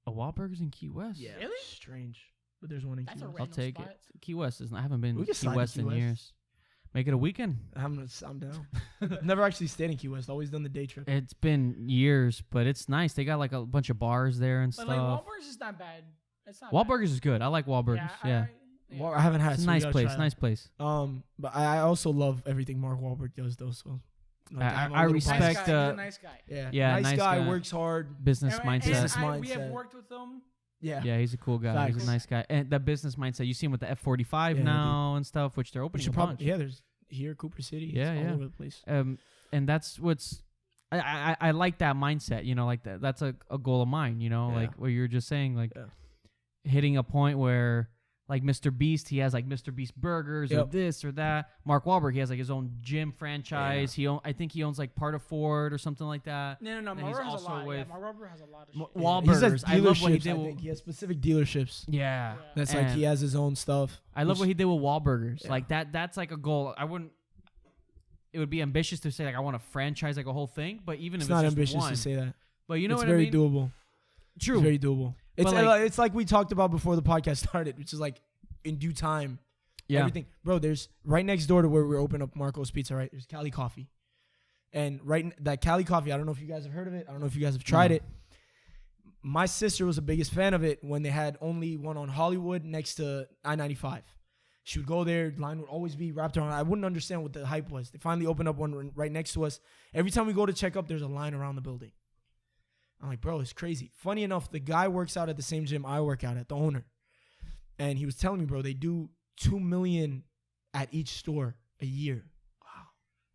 A Wahlburgers in Key West? Yeah. Really? Strange. But there's one in Key West. I'll take spot. it. Key West I haven't been to Key West in years. Make it a weekend. I'm down. Never actually stayed in Key West. Always done the day trip. It's been years, but it's nice. They got like a bunch of bars there and stuff. But like Wahlburgers is not bad. It's not Wahlburgers is good. I like Wahlburgers. Yeah. I haven't had. It's a nice place. Nice place. But I also love everything Mark Wahlberg does, though. So like, I respect. Nice guy. Yeah. Nice guy. Works hard. Business mindset. We have worked with him. Yeah, he's a cool guy. Facts. He's a nice guy. And that business mindset, you see him with the F-45 now and stuff, which they're opening a bunch. There's here, Cooper City. Yeah, all over the place. And that's what's. I like that mindset. You know, like that's a goal of mine. You know, like what you're just saying, like hitting a point where. Like Mr. Beast, he has like Mr. Beast burgers or this or that. Mark Wahlberg, he has like his own gym franchise. I think he owns like part of Ford or something like that. No. Mark Wahlberg has a lot. Mark Wahlberg has a lot of shit. Wahlburgers. I love what he did. He has specific dealerships. Yeah. That's like he has his own stuff. I love what he did with Wahlburgers. Like that's like a goal. I wouldn't. it would be ambitious to say like I want to franchise like a whole thing, but even if it's not just ambitious one, to say that. But you know what I mean? It's very doable. True. It's very doable. It's like we talked about before the podcast started, which is like in due time. Yeah. Everything, bro. There's right next door to where we're opening up Marco's Pizza. Right. There's Cali Coffee, and that Cali Coffee. I don't know if you guys have heard of it. I don't know if you guys have tried it. My sister was the biggest fan of it when they had only one on Hollywood next to I-95. She would go there. Line would always be wrapped around. I wouldn't understand what the hype was. They finally opened up one right next to us. Every time we go to check up, there's a line around the building. I'm like, bro, it's crazy. Funny enough, the guy works out at the same gym I work out at, the owner. And he was telling me, bro, they do $2 million at each store a year. Wow.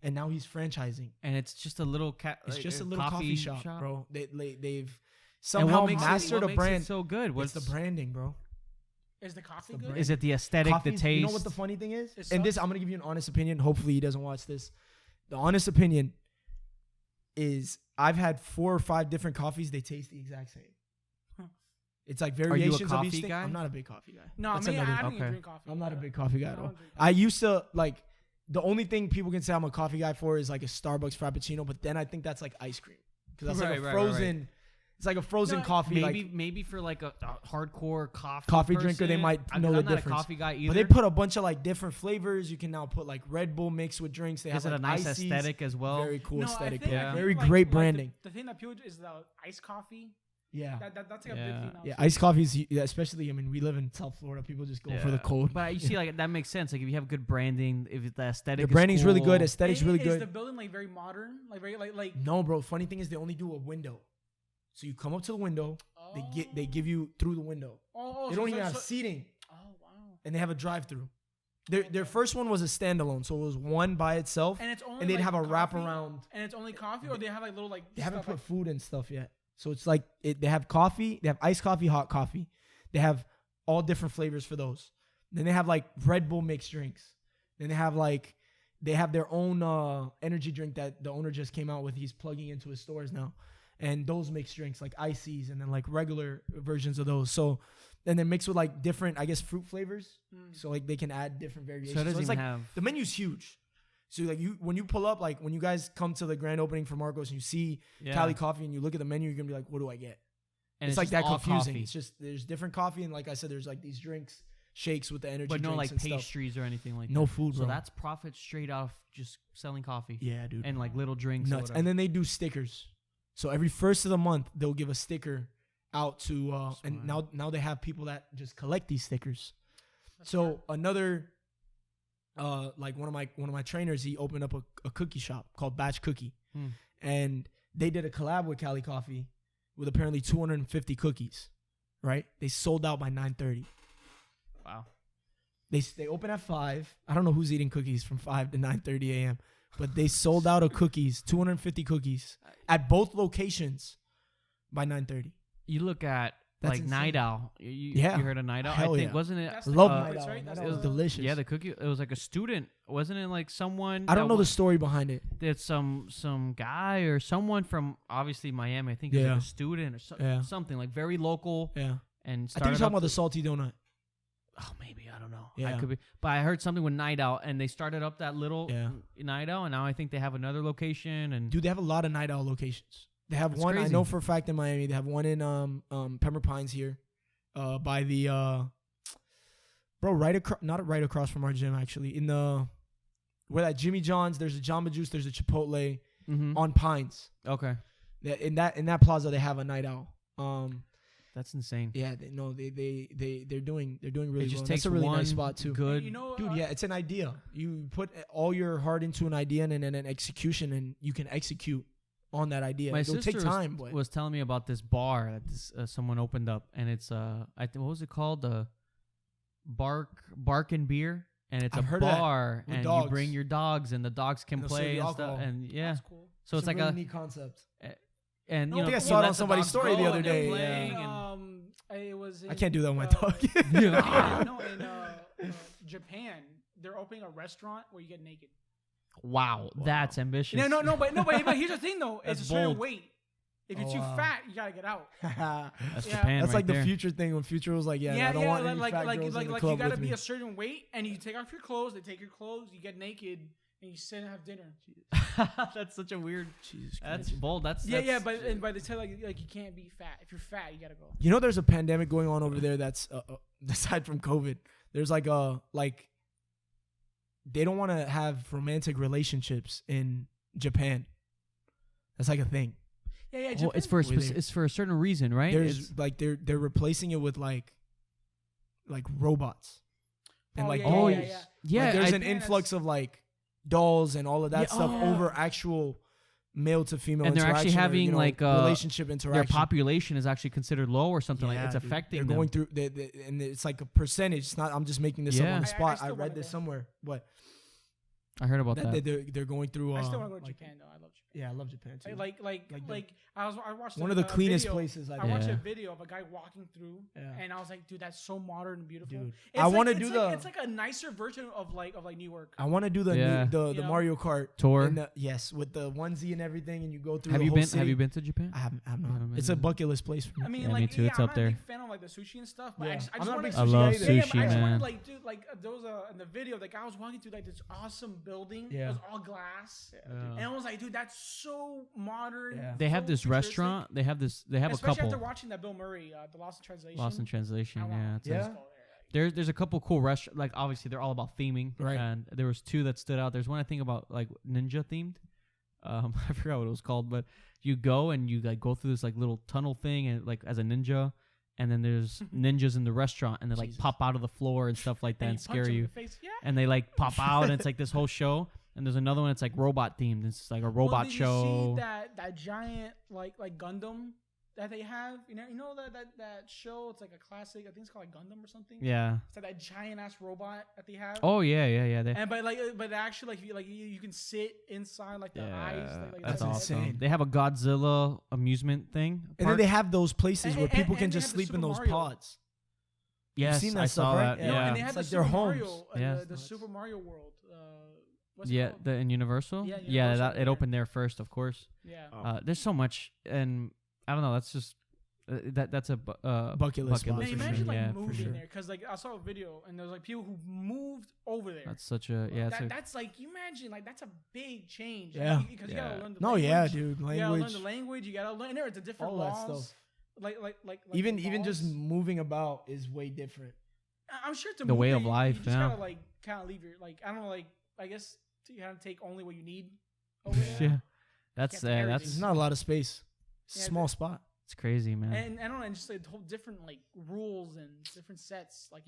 And now he's franchising. And it's just a little it's just a little coffee shop, bro. They've somehow mastered a brand. It so good? What's the branding, bro? Is the coffee good? Is it the aesthetic, the taste? You know what the funny thing is? And this, I'm going to give you an honest opinion. Hopefully he doesn't watch this. The honest opinion is I've had 4 or 5 different coffees. They taste the exact same. Huh. It's like variations of each thing. I'm not a big coffee guy. No, I don't even drink coffee. I'm not a big coffee guy at all. I used to, like, the only thing people can say I'm a coffee guy for is like a Starbucks Frappuccino, but then I think that's like ice cream. Because that's like a frozen... Right. It's like a frozen coffee. Maybe for like a hardcore coffee drinker, they might know the difference. I'm not a coffee guy either. But they put a bunch of like different flavors. You can now put like Red Bull mixed with drinks. They have it like a nice ices. aesthetic as well? Very cool aesthetic. Yeah. Very great branding. The thing that people do is the iced coffee. Yeah. That's like a big thing now. Yeah, iced coffees, especially, I mean, we live in South Florida. People just go for the cold. But you see, like, that makes sense. Like, if you have good branding, if the aesthetic the branding's cool, really good, aesthetic's really good. Is the building like very modern? Like very like No, bro. Funny thing is they only do a window. So you come up to the window, they give you through the window. They don't even have seating. Oh wow! And they have a drive-through. Their first one was a standalone, so it was one by itself, and it's only and they'd like have a coffee, wraparound. And it's only coffee, or they have like little like. They haven't put food and stuff yet, so it's like they have coffee, they have iced coffee, hot coffee, they have all different flavors for those. Then they have like Red Bull mixed drinks. Then they have their own energy drink that the owner just came out with. He's plugging into his stores now. And those mixed drinks like ices and then like regular versions of those. So, and then mixed with like different, I guess, fruit flavors. So like they can add different variations. So it doesn't it's even like have... the menu's huge. So like when you pull up, like when you guys come to the grand opening for Marcos and you see Cali Coffee and you look at the menu, you're gonna be like, what do I get? And it's like that confusing. Coffee. It's just there's different coffee and like I said, there's like these drinks, shakes with the energy. But no drinks like and pastries stuff. Or anything like no that. Food, bro. So that's profit straight off just selling coffee. Yeah, dude. And like little drinks. Nuts. And then they do stickers. So every first of the month, they'll give a sticker out to, and now they have people that just collect these stickers. That's so another, like one of my trainers, he opened up a cookie shop called Batch Cookie, and they did a collab with Cali Coffee with apparently 250 cookies, right? They sold out by 9:30. Wow. They open at 5. I don't know who's eating cookies from 5 to 9:30 a.m. But they sold out of cookies, 250 cookies at both locations by 9:30. You look at that's like insane. Night Owl. You heard of Night Owl? Hell I think wasn't it? Love Night Owl. Right? It was delicious. Yeah, the cookie. It was like a student. Wasn't it like someone? I don't know the story behind it. There's some guy or someone from obviously Miami. I think he's like a student or something like very local. Yeah. And I think you're talking about the salty donut. Oh, maybe. I don't know. Yeah. I could be. But I heard something with Night Owl, and they started up that little Night Owl, and now I think they have another location. And dude, they have a lot of Night Owl locations. They have one, crazy. I know for a fact in Miami. They have one in Pembroke Pines here, by the not right across from our gym actually. In the where that Jimmy John's, there's a Jamba Juice, there's a Chipotle on Pines. Okay. In that plaza, they have a Night Owl. That's insane. Yeah, they're doing really it just well. Takes That's a really one nice spot too. Good, dude. Yeah, it's an idea. You put all your heart into an idea and an execution, and you can execute on that idea. My It'll sister take time. Was telling me about this bar that someone opened up, and it's I think what was it called? The Bark and Beer, and it's a bar, and dogs. You bring your dogs, and the dogs can play and stuff. And that's cool. it's So it's like really neat concept. And I think I saw it on somebody's story the other day. It was. I can't do that with my dog. In Japan, they're opening a restaurant where you get naked. Wow, that's ambitious. No, but here's the thing though: it's a certain weight. If you're too fat, you gotta get out. That's Japan. That's right like there. the future thing when Future was like, I don't want any fat girls in the club you gotta with be me. a certain weight, and you take off your clothes. They take your clothes. You get naked. and you sit and have dinner. That's such a weird. Jesus that's Christ. bold. That's but they tell like you can't be fat. If you're fat, you gotta go. You know, there's a pandemic going on over there. That's aside from COVID. There's like they don't want to have romantic relationships in Japan. That's like a thing. Yeah. Well, it's for a certain reason, right? There's like they're replacing it with like robots and yeah. Like, there's an influx of like dolls and all of that stuff over actual male to female and they're interaction. Actually having like relationship interaction. Their population is actually considered low or something like it's affecting they're going through and it's like a percentage. It's not. I'm just making this up on the spot. I read this somewhere, but I heard about that. They're going through. I still want to go to Japan though. I love Japan. Yeah, I love Japan too. I watched one of the cleanest places. I watched a video of a guy walking through, and I was like, dude, that's so modern and beautiful. Dude, I want to do It's like a nicer version of New York. I want to do the Mario Kart tour. Yes, with the onesie and everything, and you go through. Have the you whole been? city. Have you been to Japan? I haven't. It's a bucket list place for me. I mean, me too. It's up there. I'm not a big fan of like the sushi and stuff, but I love sushi, man. I just wanted like, dude, like there was in the video, the guy was walking through like this awesome building. It was all glass, and I was like, dude, that's so modern. Yeah. They have this restaurant. They have a couple. Especially after watching that Bill Murray, the Lost in Translation. Lost in Translation, yeah. There's a couple cool restaurants. Like obviously they're all about theming, right? And there was two that stood out. There's one I think about like ninja themed. I forgot what it was called, but you go and you like go through this like little tunnel thing and like as a ninja, and then there's ninjas in the restaurant and they like pop out of the floor and stuff like that and scare you. And they like pop out and it's like this whole show. And there's another one that's like robot themed. It's like a robot show. You see that giant like Gundam that they have? You know that show? It's like a classic. I think it's called like Gundam or something. Yeah. It's like that giant ass robot that they have. Oh yeah. But actually you can sit inside like the eyes. That's awesome. They have a Godzilla amusement thing. And then they have those places where people can just sleep in those pods. Yes, you've seen that I stuff, saw right? that. Yeah. And they have like their homes. The Super Mario World. In Universal. Yeah, it opened there first, of course. Yeah. There's so much, and I don't know. That's just that's a bucket list. Man, imagine moving there, because like I saw a video and there's like people who moved over there. That's such a that's like, you imagine like that's a big change. Yeah. Because you gotta learn the language. Dude. Language. You gotta learn the language. You gotta learn. It's a different all laws. That stuff. Like even just moving about is way different. I'm sure the way of life. You just gotta like kind of leave your I don't know, like I guess you have to take only what you need over there. Yeah, that's there's not a lot of space. It's a small spot. It's crazy, man. And I don't know, and just like whole different like rules and different sets. Like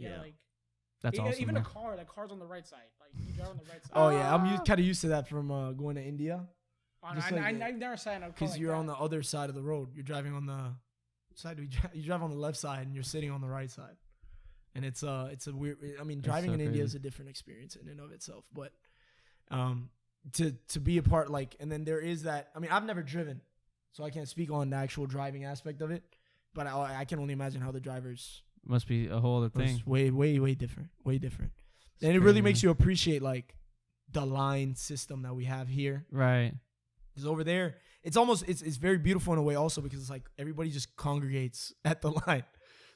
that's awesome. Even the car's on the right side. Like you drive on the right side. Oh yeah, I'm kind of used to that from going to India. I've never sat in a car because you're on the other side of the road. You're driving on the side. You drive on the left side and you're sitting on the right side. And it's a weird. I mean, driving in India is a different experience in and of itself. But to be a part, like, and then there is that. I mean, I've never driven, so I can't speak on the actual driving aspect of it. But I can only imagine how the drivers must be a whole other thing. Way different. And it really makes you appreciate like the line system that we have here. Right. Because over there, it's almost it's very beautiful in a way also, because it's like everybody just congregates at the line.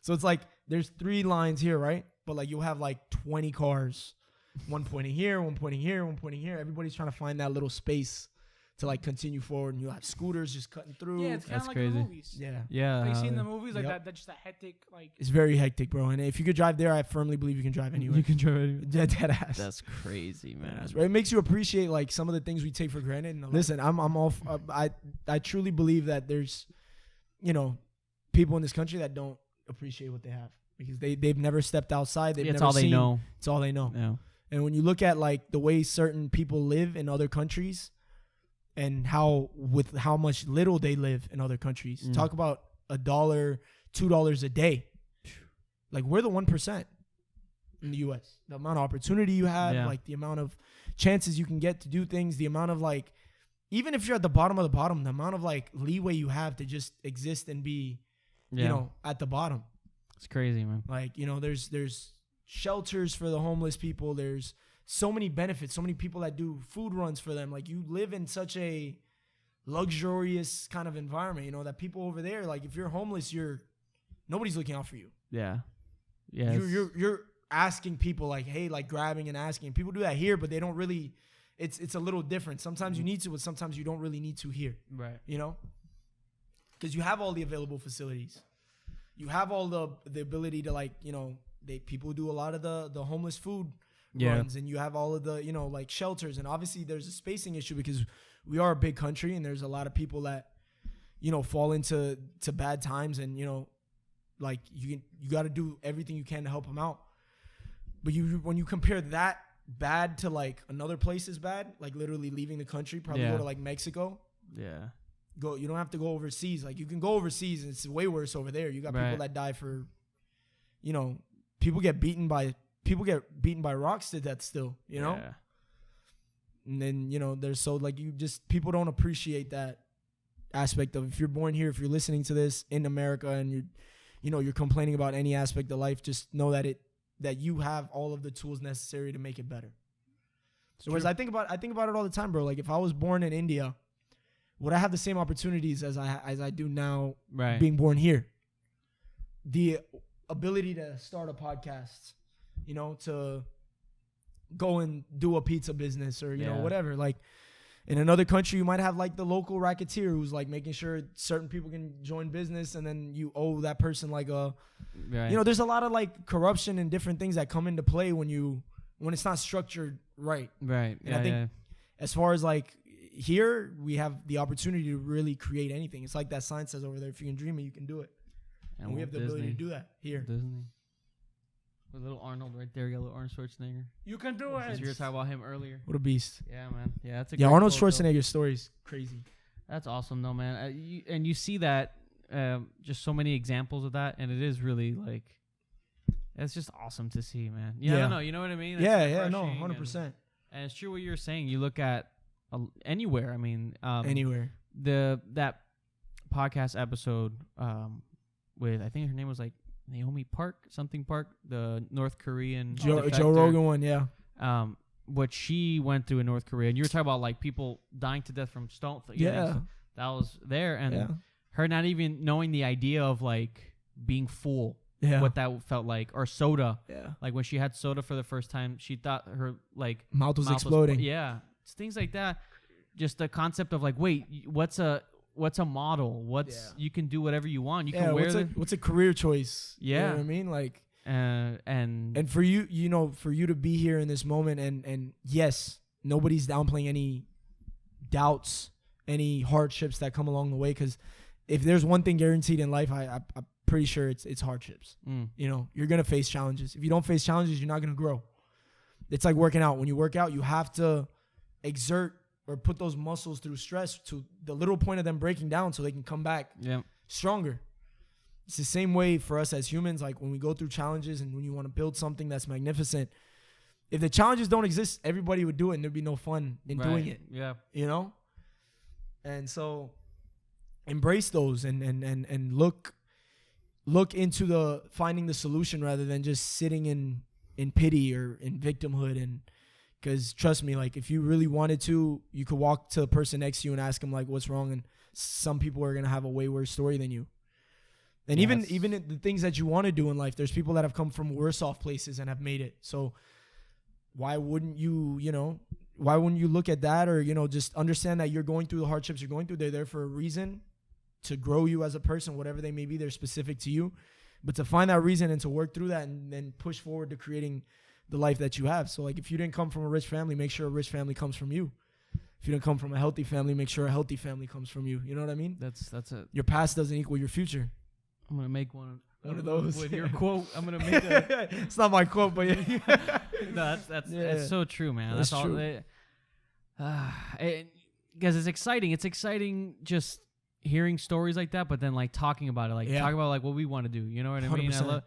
So it's like there's 3 lines here, right? But like you'll have like 20 cars, one pointing here, one pointing here, one pointing here. Everybody's trying to find that little space to like continue forward, and you'll have scooters just cutting through. Yeah, it's kind of like the movies. Yeah. Like you seen the movies like that. That's just a hectic like. It's very hectic, bro. And if you could drive there, I firmly believe you can drive anywhere. You can drive anywhere. Dead ass. That's crazy, man. It makes you appreciate like some of the things we take for granted. Listen, I'm all. I truly believe that there's, people in this country that don't appreciate what they have, because they've never stepped outside. They've never all seen. they know. It's all they know. Yeah. And when you look at like the way certain people live in other countries, and how much little they live in other countries, talk about $1, $2 a day. Like we're the 1% in the U.S. The amount of opportunity you have, like the amount of chances you can get to do things, the amount of like, even if you're at the bottom of the bottom, the amount of like leeway you have to just exist and be, at the bottom. It's crazy, man. Like, there's shelters for the homeless people. There's so many benefits, so many people that do food runs for them. Like you live in such a luxurious kind of environment, that people over there, like if you're homeless, nobody's looking out for you. Yeah. Yeah. You're asking people like, hey, like grabbing and asking. People do that here, but they don't really it's a little different. Sometimes you need to, but sometimes you don't really need to here. Right. You know? Because you have all the available facilities. You have all the ability to, like, you know, people do a lot of the homeless food runs, and you have all of the, you know, like shelters. And obviously there's a spacing issue because we are a big country and there's a lot of people that, you know, fall into bad times, and, you know, like you got to do everything you can to help them out. But when you compare that bad to like another place is bad, like literally leaving the country, probably go to like Mexico. Yeah. You don't have to go overseas. Like you can go overseas and it's way worse over there. You got people that die for, you know, people get beaten by rocks to death still, you know? Yeah. And then, you know, there's people don't appreciate that aspect of, if you're born here, if you're listening to this in America and you're complaining about any aspect of life, just know that you have all of the tools necessary to make it better. Whereas I think about it all the time, bro. Like if I was born in India, would I have the same opportunities as I do now, being born here? The ability to start a podcast, you know, to go and do a pizza business or, you know, whatever. Like in another country, you might have like the local racketeer who's like making sure certain people can join business, and then you owe that person like you know, there's a lot of like corruption and different things that come into play when it's not structured right. Right. And I think as far as like here, we have the opportunity to really create anything. It's like that sign says over there, if you can dream it, you can do it. And we have the ability to do that here. Disney. With little Arnold right there, you got little Arnold Schwarzenegger. You can do it. You were talking about him earlier. What a beast. Yeah, man. Yeah, that's a Arnold Schwarzenegger's story is crazy. That's awesome, though, man. You see that, just so many examples of that, and it is really like, it's just awesome to see, man. Yeah, I don't know. You know what I mean? It's 100%. And it's true what you're saying. You look at anywhere. I mean, anywhere. That podcast episode with, I think her name was like Naomi Park, the North Korean Joe Rogan one, yeah. What she went through in North Korea, and you were talking about like people dying to death from stone. That was there, and her not even knowing the idea of like being full. Yeah. What that felt like, or soda. Yeah. Like when she had soda for the first time, she thought her like mouth was exploding. It's things like that. Just the concept of like, wait, what's a model? You can do whatever you want. You can wear what's a career choice? Yeah. You know what I mean? Like, and for you, you know, for you to be here in this moment, and yes, nobody's downplaying any doubts, any hardships that come along the way. Because if there's one thing guaranteed in life, I'm pretty sure it's hardships. You know, you're gonna face challenges. If you don't face challenges, you're not gonna grow. It's like working out. When you work out, you have to exert or put those muscles through stress to the little point of them breaking down so they can come back stronger. It's the same way for us as humans. Like when we go through challenges and when you want to build something that's magnificent, if the challenges don't exist, everybody would do it and there'd be no fun in doing it. Yeah. You know? And so embrace those and look into finding the solution rather than just sitting in pity or in victimhood. And because trust me, like if you really wanted to, you could walk to the person next to you and ask them like what's wrong, and some people are gonna have a way worse story than you. And even the things that you want to do in life, there's people that have come from worse off places and have made it. So why wouldn't you look at that, or just understand that you're going through the hardships you're going through? They're there for a reason, to grow you as a person, whatever they may be. They're specific to you, but to find that reason and to work through that and then push forward to creating the life that you have. So like if you didn't come from a rich family, make sure a rich family comes from you. If you didn't come from a healthy family, make sure a healthy family comes from you. You know what I mean? That's it. Your past doesn't equal your future. I'm gonna make one of those with your quote. I'm gonna make a. It's not my quote, but yeah. No, that's so true, man. That's all. Because it's exciting. It's exciting just hearing stories like that, but then like talking about it, talking about like what we want to do. You know what I mean? 100%.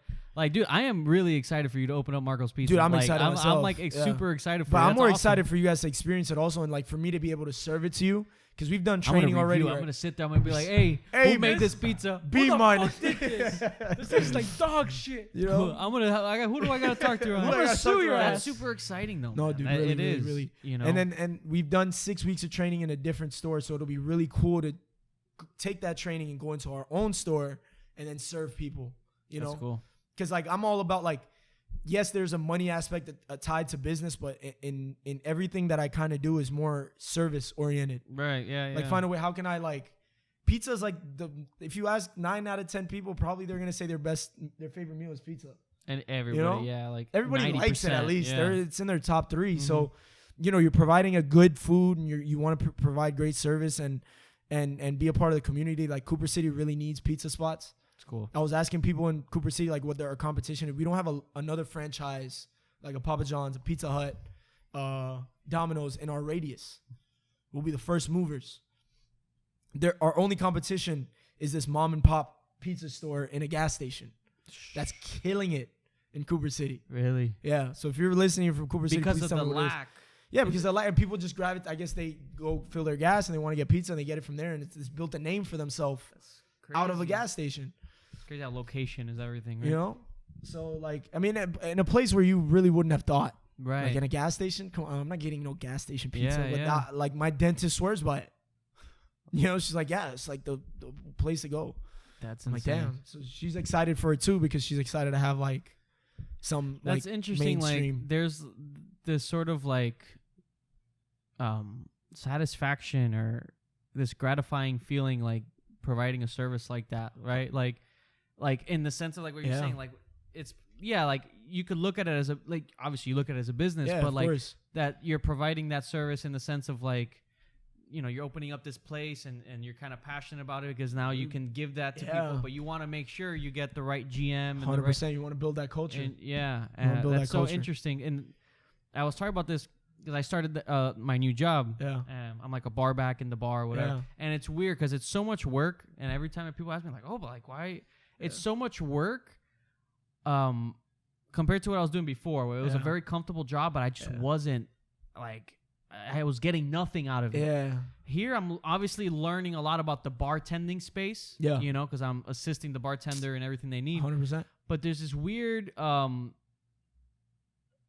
Dude, I am really excited for you to open up Marco's Pizza. Dude, I'm excited myself. I'm like super excited for you. But I'm more excited for you guys to experience it also, and like for me to be able to serve it to you. Because we've done training already. I'm gonna sit down and be like, "Hey, who made this pizza? Be mine. This tastes like dog shit." You know, who do I gotta talk to? I'm gonna sue your ass. That's super exciting though. No, dude, really, it is. Really. You know, and we've done 6 weeks of training in a different store, so it'll be really cool to take that training and go into our own store and then serve people. You know, that's cool. Because like I'm all about like yes, there's a money aspect tied to business, but in everything that I kind of do is more service oriented. Right. Yeah. Like find a way. How can I like pizza is like if you ask 9 out of 10 people, probably they're going to say their favorite meal is pizza. And everybody, like everybody 90%, likes it at least. Yeah. It's in their top 3. Mm-hmm. So, you're providing a good food and you want to provide great service and be a part of the community. Like Cooper City really needs pizza spots. It's cool. I was asking people in Cooper City like what their competition. If we don't have another franchise like a Papa John's, a Pizza Hut, Domino's in our radius, we'll be the first movers. Our only competition is this mom and pop pizza store in a gas station. That's killing it in Cooper City. Really? Yeah. So if you're listening from Cooper City, because of the lack. Yeah, because the lack, and people just grab it. I guess they go fill their gas and they want to get pizza and they get it from there, and it's built a name for themselves out of a gas station. It's crazy how location is everything, right? So like, I mean, in a place where you really wouldn't have thought, right? Like in a gas station. Come on, I'm not getting no gas station pizza. Yeah, but like my dentist swears by it. She's like, yeah, it's like the place to go. That's I'm insane. like, damn. So she's excited for it too because she's excited to have like some. That's like, interesting. mainstream. Like, there's this sort of like satisfaction or this gratifying feeling like providing a service like that, right? Like in the sense of like what you're saying, like it's like you could look at it as obviously you look at it as a business, but like that you're providing that service in the sense of like, you're opening up this place and you're kind of passionate about it because now you can give that to people, but you want to make sure you get the right GM. 100%. You want to build that culture. And, that's so interesting. And I was talking about this because I started my new job. Yeah. I'm like a bar back in the bar or whatever. Yeah. And it's weird because it's so much work. And every time people ask me like, oh, but like why? Yeah. It's so much work compared to what I was doing before where it was a very comfortable job, but I just wasn't like, I was getting nothing out of it. Yeah. Here, I'm obviously learning a lot about the bartending space. Yeah. Because I'm assisting the bartender and everything they need. 100%. But there's this weird,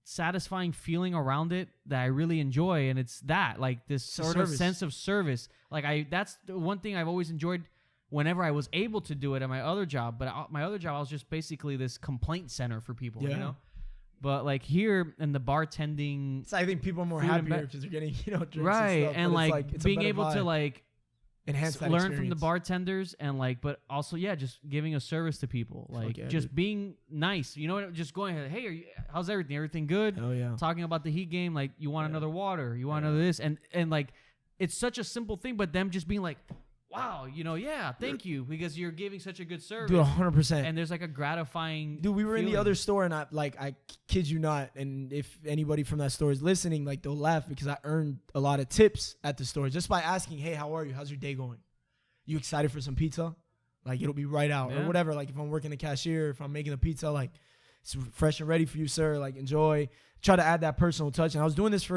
satisfying feeling around it that I really enjoy, and it's that like this sort of sense of service. Like that's the one thing I've always enjoyed. Whenever I was able to do it at my other job, but my other job, I was just basically this complaint center for people. But like here in the bartending, so I think people are more happier because they're getting drinks right, and stuff, and like being able to like enhance that learn experience from the bartenders and like, but also just giving a service to people, like just being nice. Just going, hey, how's everything? Everything good? Oh yeah. Talking about the Heat game, like you want another water, you want another this, and like it's such a simple thing, but them just being like, wow, thank you, because you're giving such a good service. Dude, 100%. And there's like a gratifying Dude, we were feeling. in the other store and I kid you not, and if anybody from that store is listening, like they'll laugh because I earned a lot of tips at the store just by asking, hey, how are you? How's your day going? You excited for some pizza? Like it'll be right out or whatever. Like if I'm working the cashier, if I'm making the pizza, like it's fresh and ready for you, sir. Like enjoy. Try to add that personal touch. And I was doing this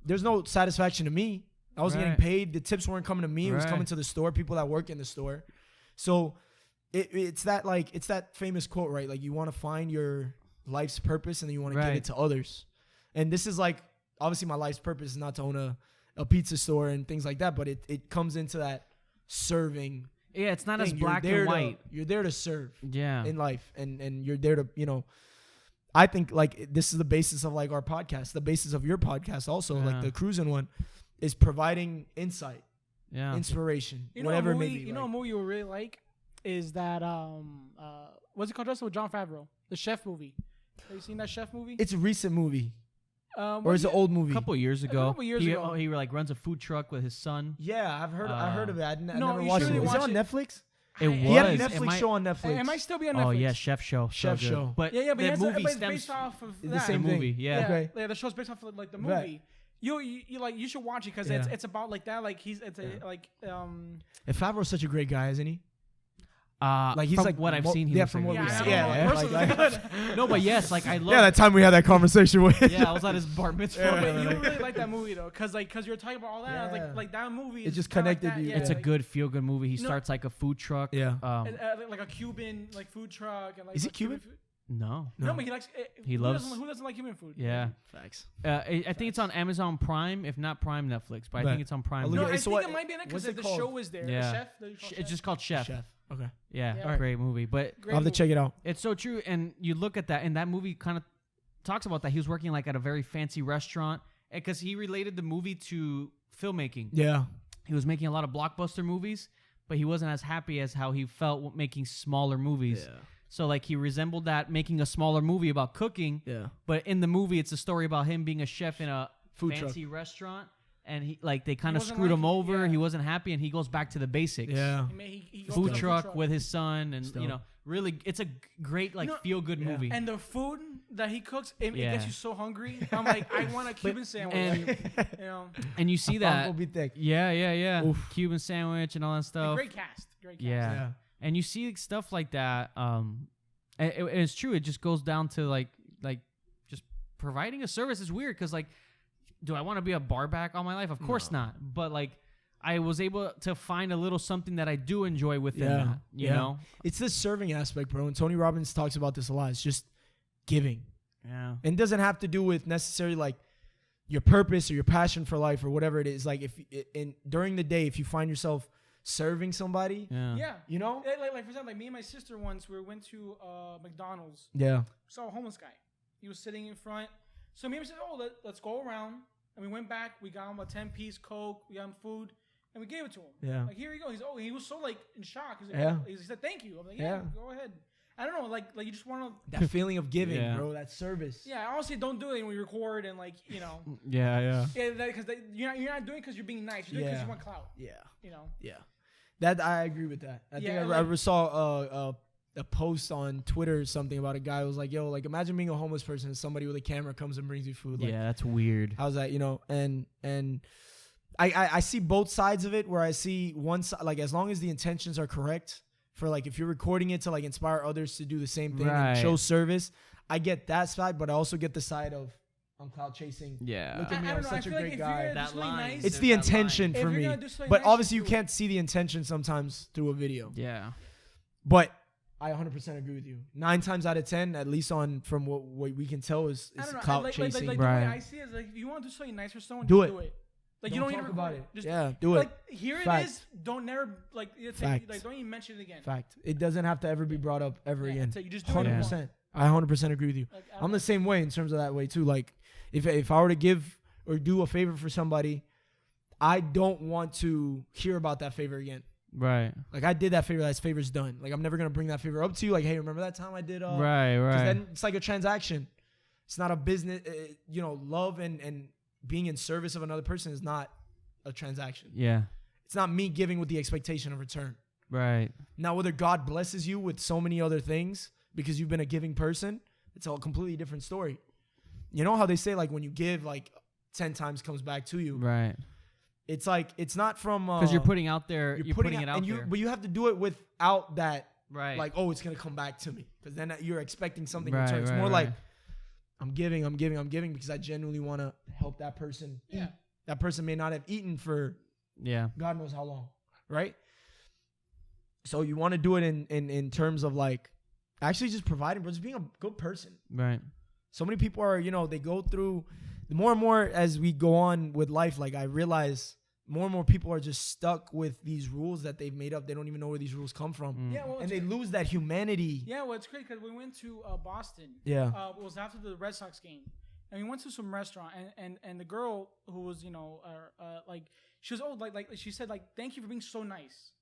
there's no satisfaction to me. I wasn't getting paid. The tips weren't coming to me. It was coming to the store, people that work in the store. So it's that famous quote, right? Like you want to find your life's purpose and then you want to give it to others. And this is like, obviously my life's purpose is not to own a pizza store and things like that, but it comes into that serving. Yeah, it's not as black and white. You're there to serve in life. And you're there to, I think like this is the basis of like our podcast, the basis of your podcast also, like the cruising one. Is providing insight, inspiration, whatever it may be. A movie you really like is that what's it called? Just with Jon Favreau, the Chef movie. Have you seen that Chef movie? It's a recent movie, or is it an old movie? A couple years ago. He like runs a food truck with his son. Yeah, I've heard of it. I never watched it. Is it on Netflix? It was. He had a Netflix show on Netflix. It might still be on Netflix. Oh yeah, Chef Show. But the movie stems based off of the same movie. Yeah. Okay. Yeah, the show's based off of like the movie. Right. You should watch it because it's about like that, like And Favreau's such a great guy, isn't he? Like he's like what I've seen. From what we've seen. No, but yes, like I love. Yeah, that time we had that conversation with. Yeah, I was at his bar mitzvah. You really like that movie though, because you were talking about all that. I was like that movie. It just connected you. It's a good feel good movie. He starts like a food truck. Yeah. Like a Cuban like food truck. And, like, is he Cuban? No, but he likes. He loves. Who doesn't like human food? Yeah, facts. I think it's on Amazon Prime, if not Prime Netflix, but I think it's on Prime. No, I think it might be on it because the show is there. Yeah, the chef. It's just called Chef. Okay. Yeah, great movie. But I'll have to check it out. It's so true, and you look at that, and that movie kind of talks about that. He was working like at a very fancy restaurant, because he related the movie to filmmaking. Yeah, he was making a lot of blockbuster movies, but he wasn't as happy as how he felt making smaller movies. Yeah. So like he resembled that, making a smaller movie about cooking. Yeah. But in the movie, it's a story about him being a chef in a fancy restaurant, and he like they kind of screwed him over. Yeah. He wasn't happy, and he goes back to the basics. Yeah. He food truck with his son, and you know, really, it's a great feel good movie. And the food that he cooks, it gets you so hungry. I'm like, I want a Cuban sandwich. And you see that. Will be thick. Yeah. Oof. Cuban sandwich and all that stuff. Great cast. Yeah. And you see stuff like that. It's true. It just goes down to like just providing a service is weird, because like, do I want to be a bar back all my life? Of course not. But like, I was able to find a little something that I do enjoy within that. You know, it's the serving aspect, bro. And Tony Robbins talks about this a lot. It's just giving. Yeah. And it doesn't have to do with necessarily like your purpose or your passion for life or whatever it is. Like during the day, if you find yourself serving somebody, you know, like for example, like me and my sister once, we went to McDonald's. Yeah. Saw a homeless guy. He was sitting in front. So me and my sister, let's go around. And we went back. We got him a 10-piece Coke. We got him food, and we gave it to him. Yeah. Like, here you go. He was so like in shock. He's like, he said thank you. I'm like, yeah, go ahead. I don't know, like you just want to that feeling of giving, bro. That service. Yeah, honestly, don't do it when we record and like, you know. Yeah. Because you're not doing it because you're being nice. You're doing it because you want clout. Yeah. You know. Yeah. That I agree with that. I think I saw a post on Twitter or something about a guy who was like, yo, like imagine being a homeless person and somebody with a camera comes and brings you food. Like, yeah, that's weird. How's that? You know, and I see both sides of it, where I see one side, like as long as the intentions are correct, for like if you're recording it to like inspire others to do the same thing and show service, I get that side, but I also get the side of I'm cloud chasing. Yeah. Look at me, I'm such a great guy. That line. Nice, it's the intention for me. But nice, obviously you can't see the intention sometimes through a video. Yeah. But I 100% agree with you. 9 times out of 10, at least from what we can tell, is clout chasing. Like the way I see it is like, if you want to do something nice for someone, do it. Like don't you don't talk even about it. Just do it. Like here Fact. it is. Don't never like don't even mention it again. Fact. It doesn't have to ever be brought up ever again. You just do 100%. I 100% agree with you. Like, I'm the same way in terms of that way too. Like if I were to give or do a favor for somebody, I don't want to hear about that favor again. Right. Like I did that favor. That favor's done. Like I'm never gonna bring that favor up to you. Like, hey, remember that time I did? Right. Because then it's like a transaction. It's not a business. Love and being in service of another person is not a transaction. Yeah. It's not me giving with the expectation of return. Right. Now, whether God blesses you with so many other things because you've been a giving person, it's a completely different story. You know how they say like when you give, like 10 times comes back to you. Right. It's like it's not from because you're putting out there. You're putting it out there. But you have to do it without that. Right. Like, oh, it's gonna come back to me, because then you're expecting something in return. It's more like I'm giving because I genuinely want to help that person eat. That person may not have eaten for God knows how long, right? So you want to do it in terms of like actually just providing, but just being a good person. Right. So many people are, they go through more and more as we go on with life. Like I realize more and more people are just stuck with these rules that they've made up. They don't even know where these rules come from. Yeah, and they lose that humanity. Yeah, well, it's great because we went to Boston. Yeah. It was after the Red Sox game. And we went to some restaurant, and the girl who was, like, she was she said, like, thank you for being so nice.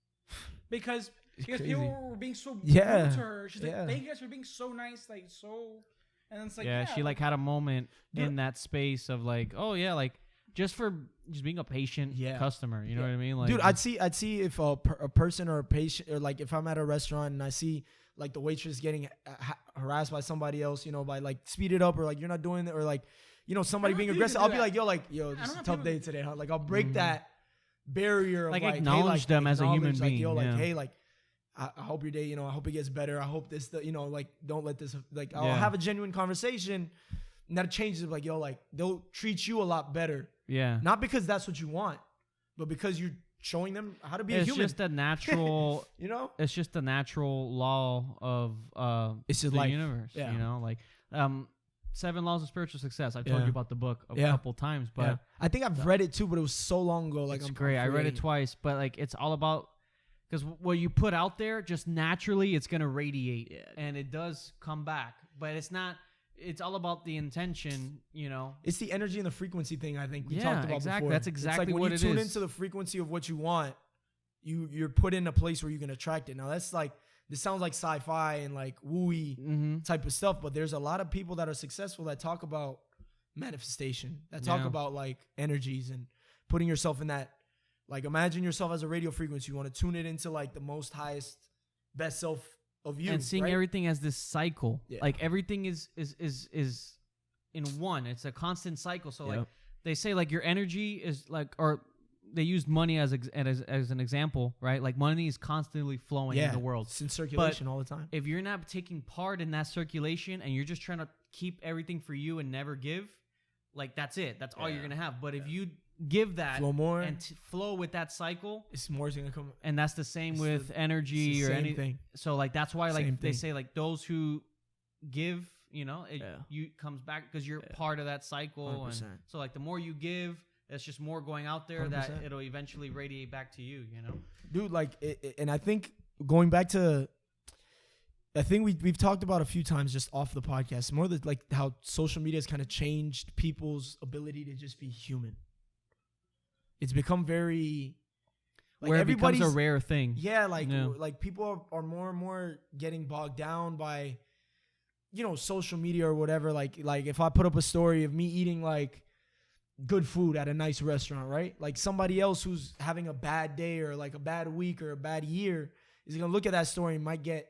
Because people were being so rude to her. She's like, thank you guys for being so nice, like, so. And it's like, she like had a moment in that space of like, oh yeah, like just being a patient customer, you know what I mean? Like, dude, I'd see if a person or a patient, or like if I'm at a restaurant and I see like the waitress getting harassed by somebody else, by like speed it up, or like you're not doing it, or like somebody being aggressive, I'll be like, yo, this is a tough day today, huh? Like I'll break that barrier of like acknowledge them as a human being. Like, yo, like, hey, like I hope your day, I hope it gets better. I hope this, like, don't let this, like, I'll have a genuine conversation, and that changes it. Like, yo, like, they'll treat you a lot better. Yeah. Not because that's what you want, but because you're showing them how to be a human. It's just a natural, it's just a natural law of the universe, like 7 Laws of Spiritual Success. I've told you about the book a couple times, but I think I've read it too, but it was so long ago. Like, it's great. I read it twice, but like, it's all about, because what you put out there, just naturally, it's going to radiate, and it does come back, but it's not. It's all about the intention, It's the energy and the frequency thing, I think we talked about before. That's exactly what it is. When you tune into the frequency of what you want, you're put in a place where you can attract it. Now, that's like, this sounds like sci-fi and like woo-y type of stuff, but there's a lot of people that are successful that talk about manifestation, that talk about like energies and putting yourself in that. Like, imagine yourself as a radio frequency. You want to tune it into like the most highest, best self of you, and seeing everything as this cycle. Like, everything is in one. It's a constant cycle. So like they say, like, your energy is like, or they used money as an example, right? Like, money is constantly flowing in the world. It's in circulation all the time. If you're not taking part in that circulation and you're just trying to keep everything for you and never give, like, that's it. That's all you're gonna have. But if you give that, flow more, and flow with that cycle, it's more gonna come. And that's the same with energy or anything. So like, that's why like they say, like, those who give, you comes back because you're part of that cycle. 100%. And so like, the more you give, it's just more going out there 100%. That it'll eventually radiate back to you. Dude. Like, and I think going back to, I think we've talked about a few times just off the podcast, more that like how social media has kind of changed people's ability to just be human. It's become very, like, where it becomes a rare thing. Yeah, like people are more and more getting bogged down by, social media or whatever. Like if I put up a story of me eating like good food at a nice restaurant, right? Like, somebody else who's having a bad day or like a bad week or a bad year is gonna look at that story and might get,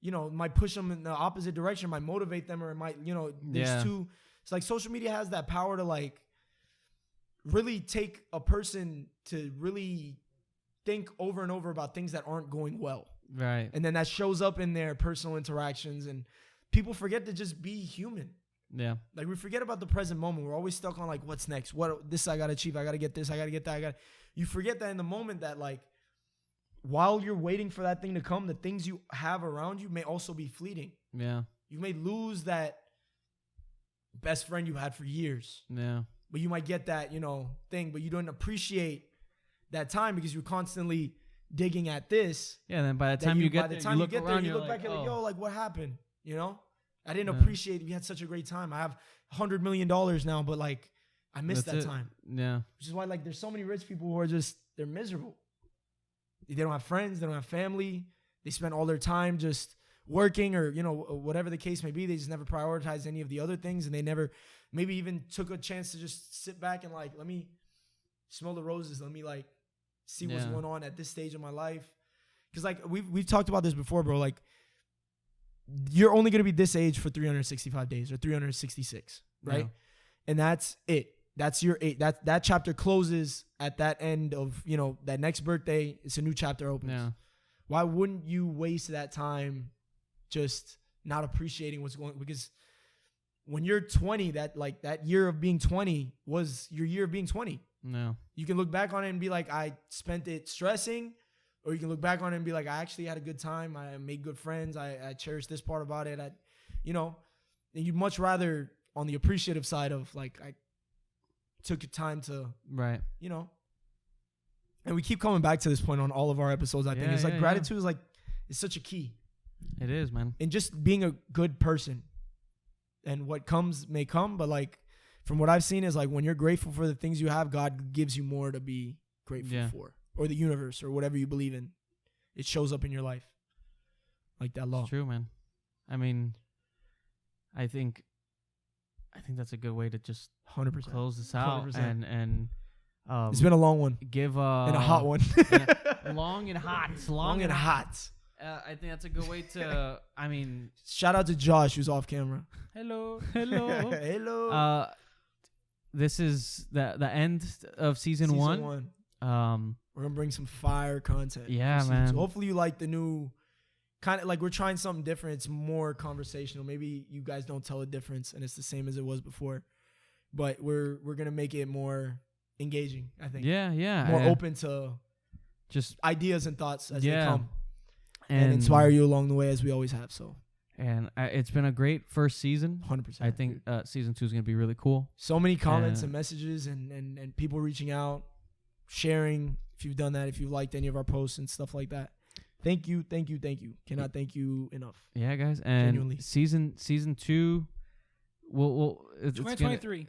might push them in the opposite direction, might motivate them, or it might, there's two. It's like social media has that power to like really take a person to really think over and over about things that aren't going well. Right. And then that shows up in their personal interactions, and people forget to just be human. Yeah. Like, we forget about the present moment. We're always stuck on like, what's next? This I got to achieve. I got to get this. I got to get that. You forget that in the moment that, like, while you're waiting for that thing to come, the things you have around you may also be fleeting. Yeah. You may lose that best friend you had for years. Yeah. But you might get that, thing, but you don't appreciate that time because you're constantly digging at this. Yeah, then by the time you get there, you look around, you look back and yo, like, what happened? I didn't appreciate it. We had such a great time. I have $100 million now, but like, I missed that time. Yeah. Which is why, like, there's so many rich people who are just, they're miserable. They don't have friends. They don't have family. They spend all their time just working, or, whatever the case may be. They just never prioritized any of the other things, and they never maybe even took a chance to just sit back and like, let me smell the roses. Let me like see what's going on at this stage of my life. Cause like we've talked about this before, bro. Like, you're only going to be this age for 365 days or 366. Right. Yeah. And that's it. That's your 8. That chapter closes at that end of, that next birthday. It's a new chapter opens. Yeah. Why wouldn't you waste that time just not appreciating what's going on? Because when you're 20, that year of being 20 was your year of being 20. No. You can look back on it and be like, I spent it stressing, or you can look back on it and be like, I actually had a good time. I made good friends. I cherished this part about it. And you'd much rather on the appreciative side of like, I took time to, right. And we keep coming back to this point on all of our episodes. I think it's like gratitude is like, it's such a key. It is, man. And just being a good person. And what comes may come, but like, from what I've seen is like, when you're grateful for the things you have, God gives you more to be grateful for, or the universe, or whatever you believe in. It shows up in your life, like that law. It's true, man. I mean, I think that's a good way to just 100% close this out. 100%. And it's been a long one. Give and a hot one. Long and hot. Long and hot. I think that's a good way to. I mean, shout out to Josh, who's off camera. Hello. Hello. This is the end of season one. We're gonna bring some fire content. Yeah, man. So hopefully you like the new kind of, like, we're trying something different. It's more conversational. Maybe you guys don't tell a difference and it's the same as it was before, but we're gonna make it more engaging. I think. Yeah. More open to just ideas and thoughts as they come, and inspire you along the way as we always have. So. And it's been a great first season. 100%. I think season 2 is going to be really cool. So many comments and messages and people reaching out, sharing. If you've done that, if you've liked any of our posts and stuff like that. Thank you. Cannot thank you enough. Yeah, guys. And genuinely. Season 2, it's 2023.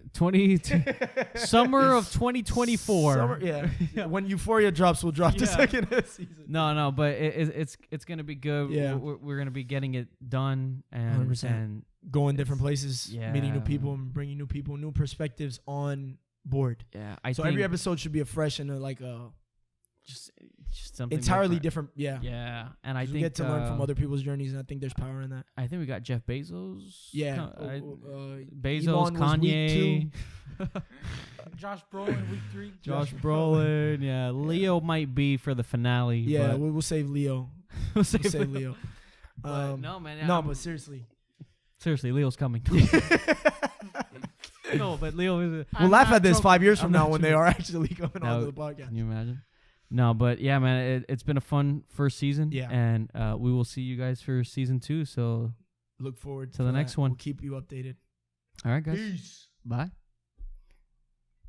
Summer of 2024. Summer, When Euphoria drops, we'll drop the second season. No, but it's gonna be good. Yeah. We're gonna be getting it done and 100%. Going different places, meeting new people and bringing new people, new perspectives on board. Yeah, so every episode should be a fresh and just something entirely different. Yeah, and I think we get to learn from other people's journeys, and I think there's power in that. I think we got Jeff Bezos. Yeah, Bezos, Elon Kanye, Josh Brolin week 3. Josh Brolin, yeah. Leo might be for the finale. Yeah, but we'll save Leo. we'll save Leo. No, man. But seriously, Leo's coming. No, but Leo is. We'll laugh at this 5 years from now when they are actually coming onto the podcast. Can you imagine? No, but yeah, man, it's been a fun first season. Yeah. And we will see you guys for season 2. So look forward to the next one. We'll keep you updated. All right, guys. Peace. Bye.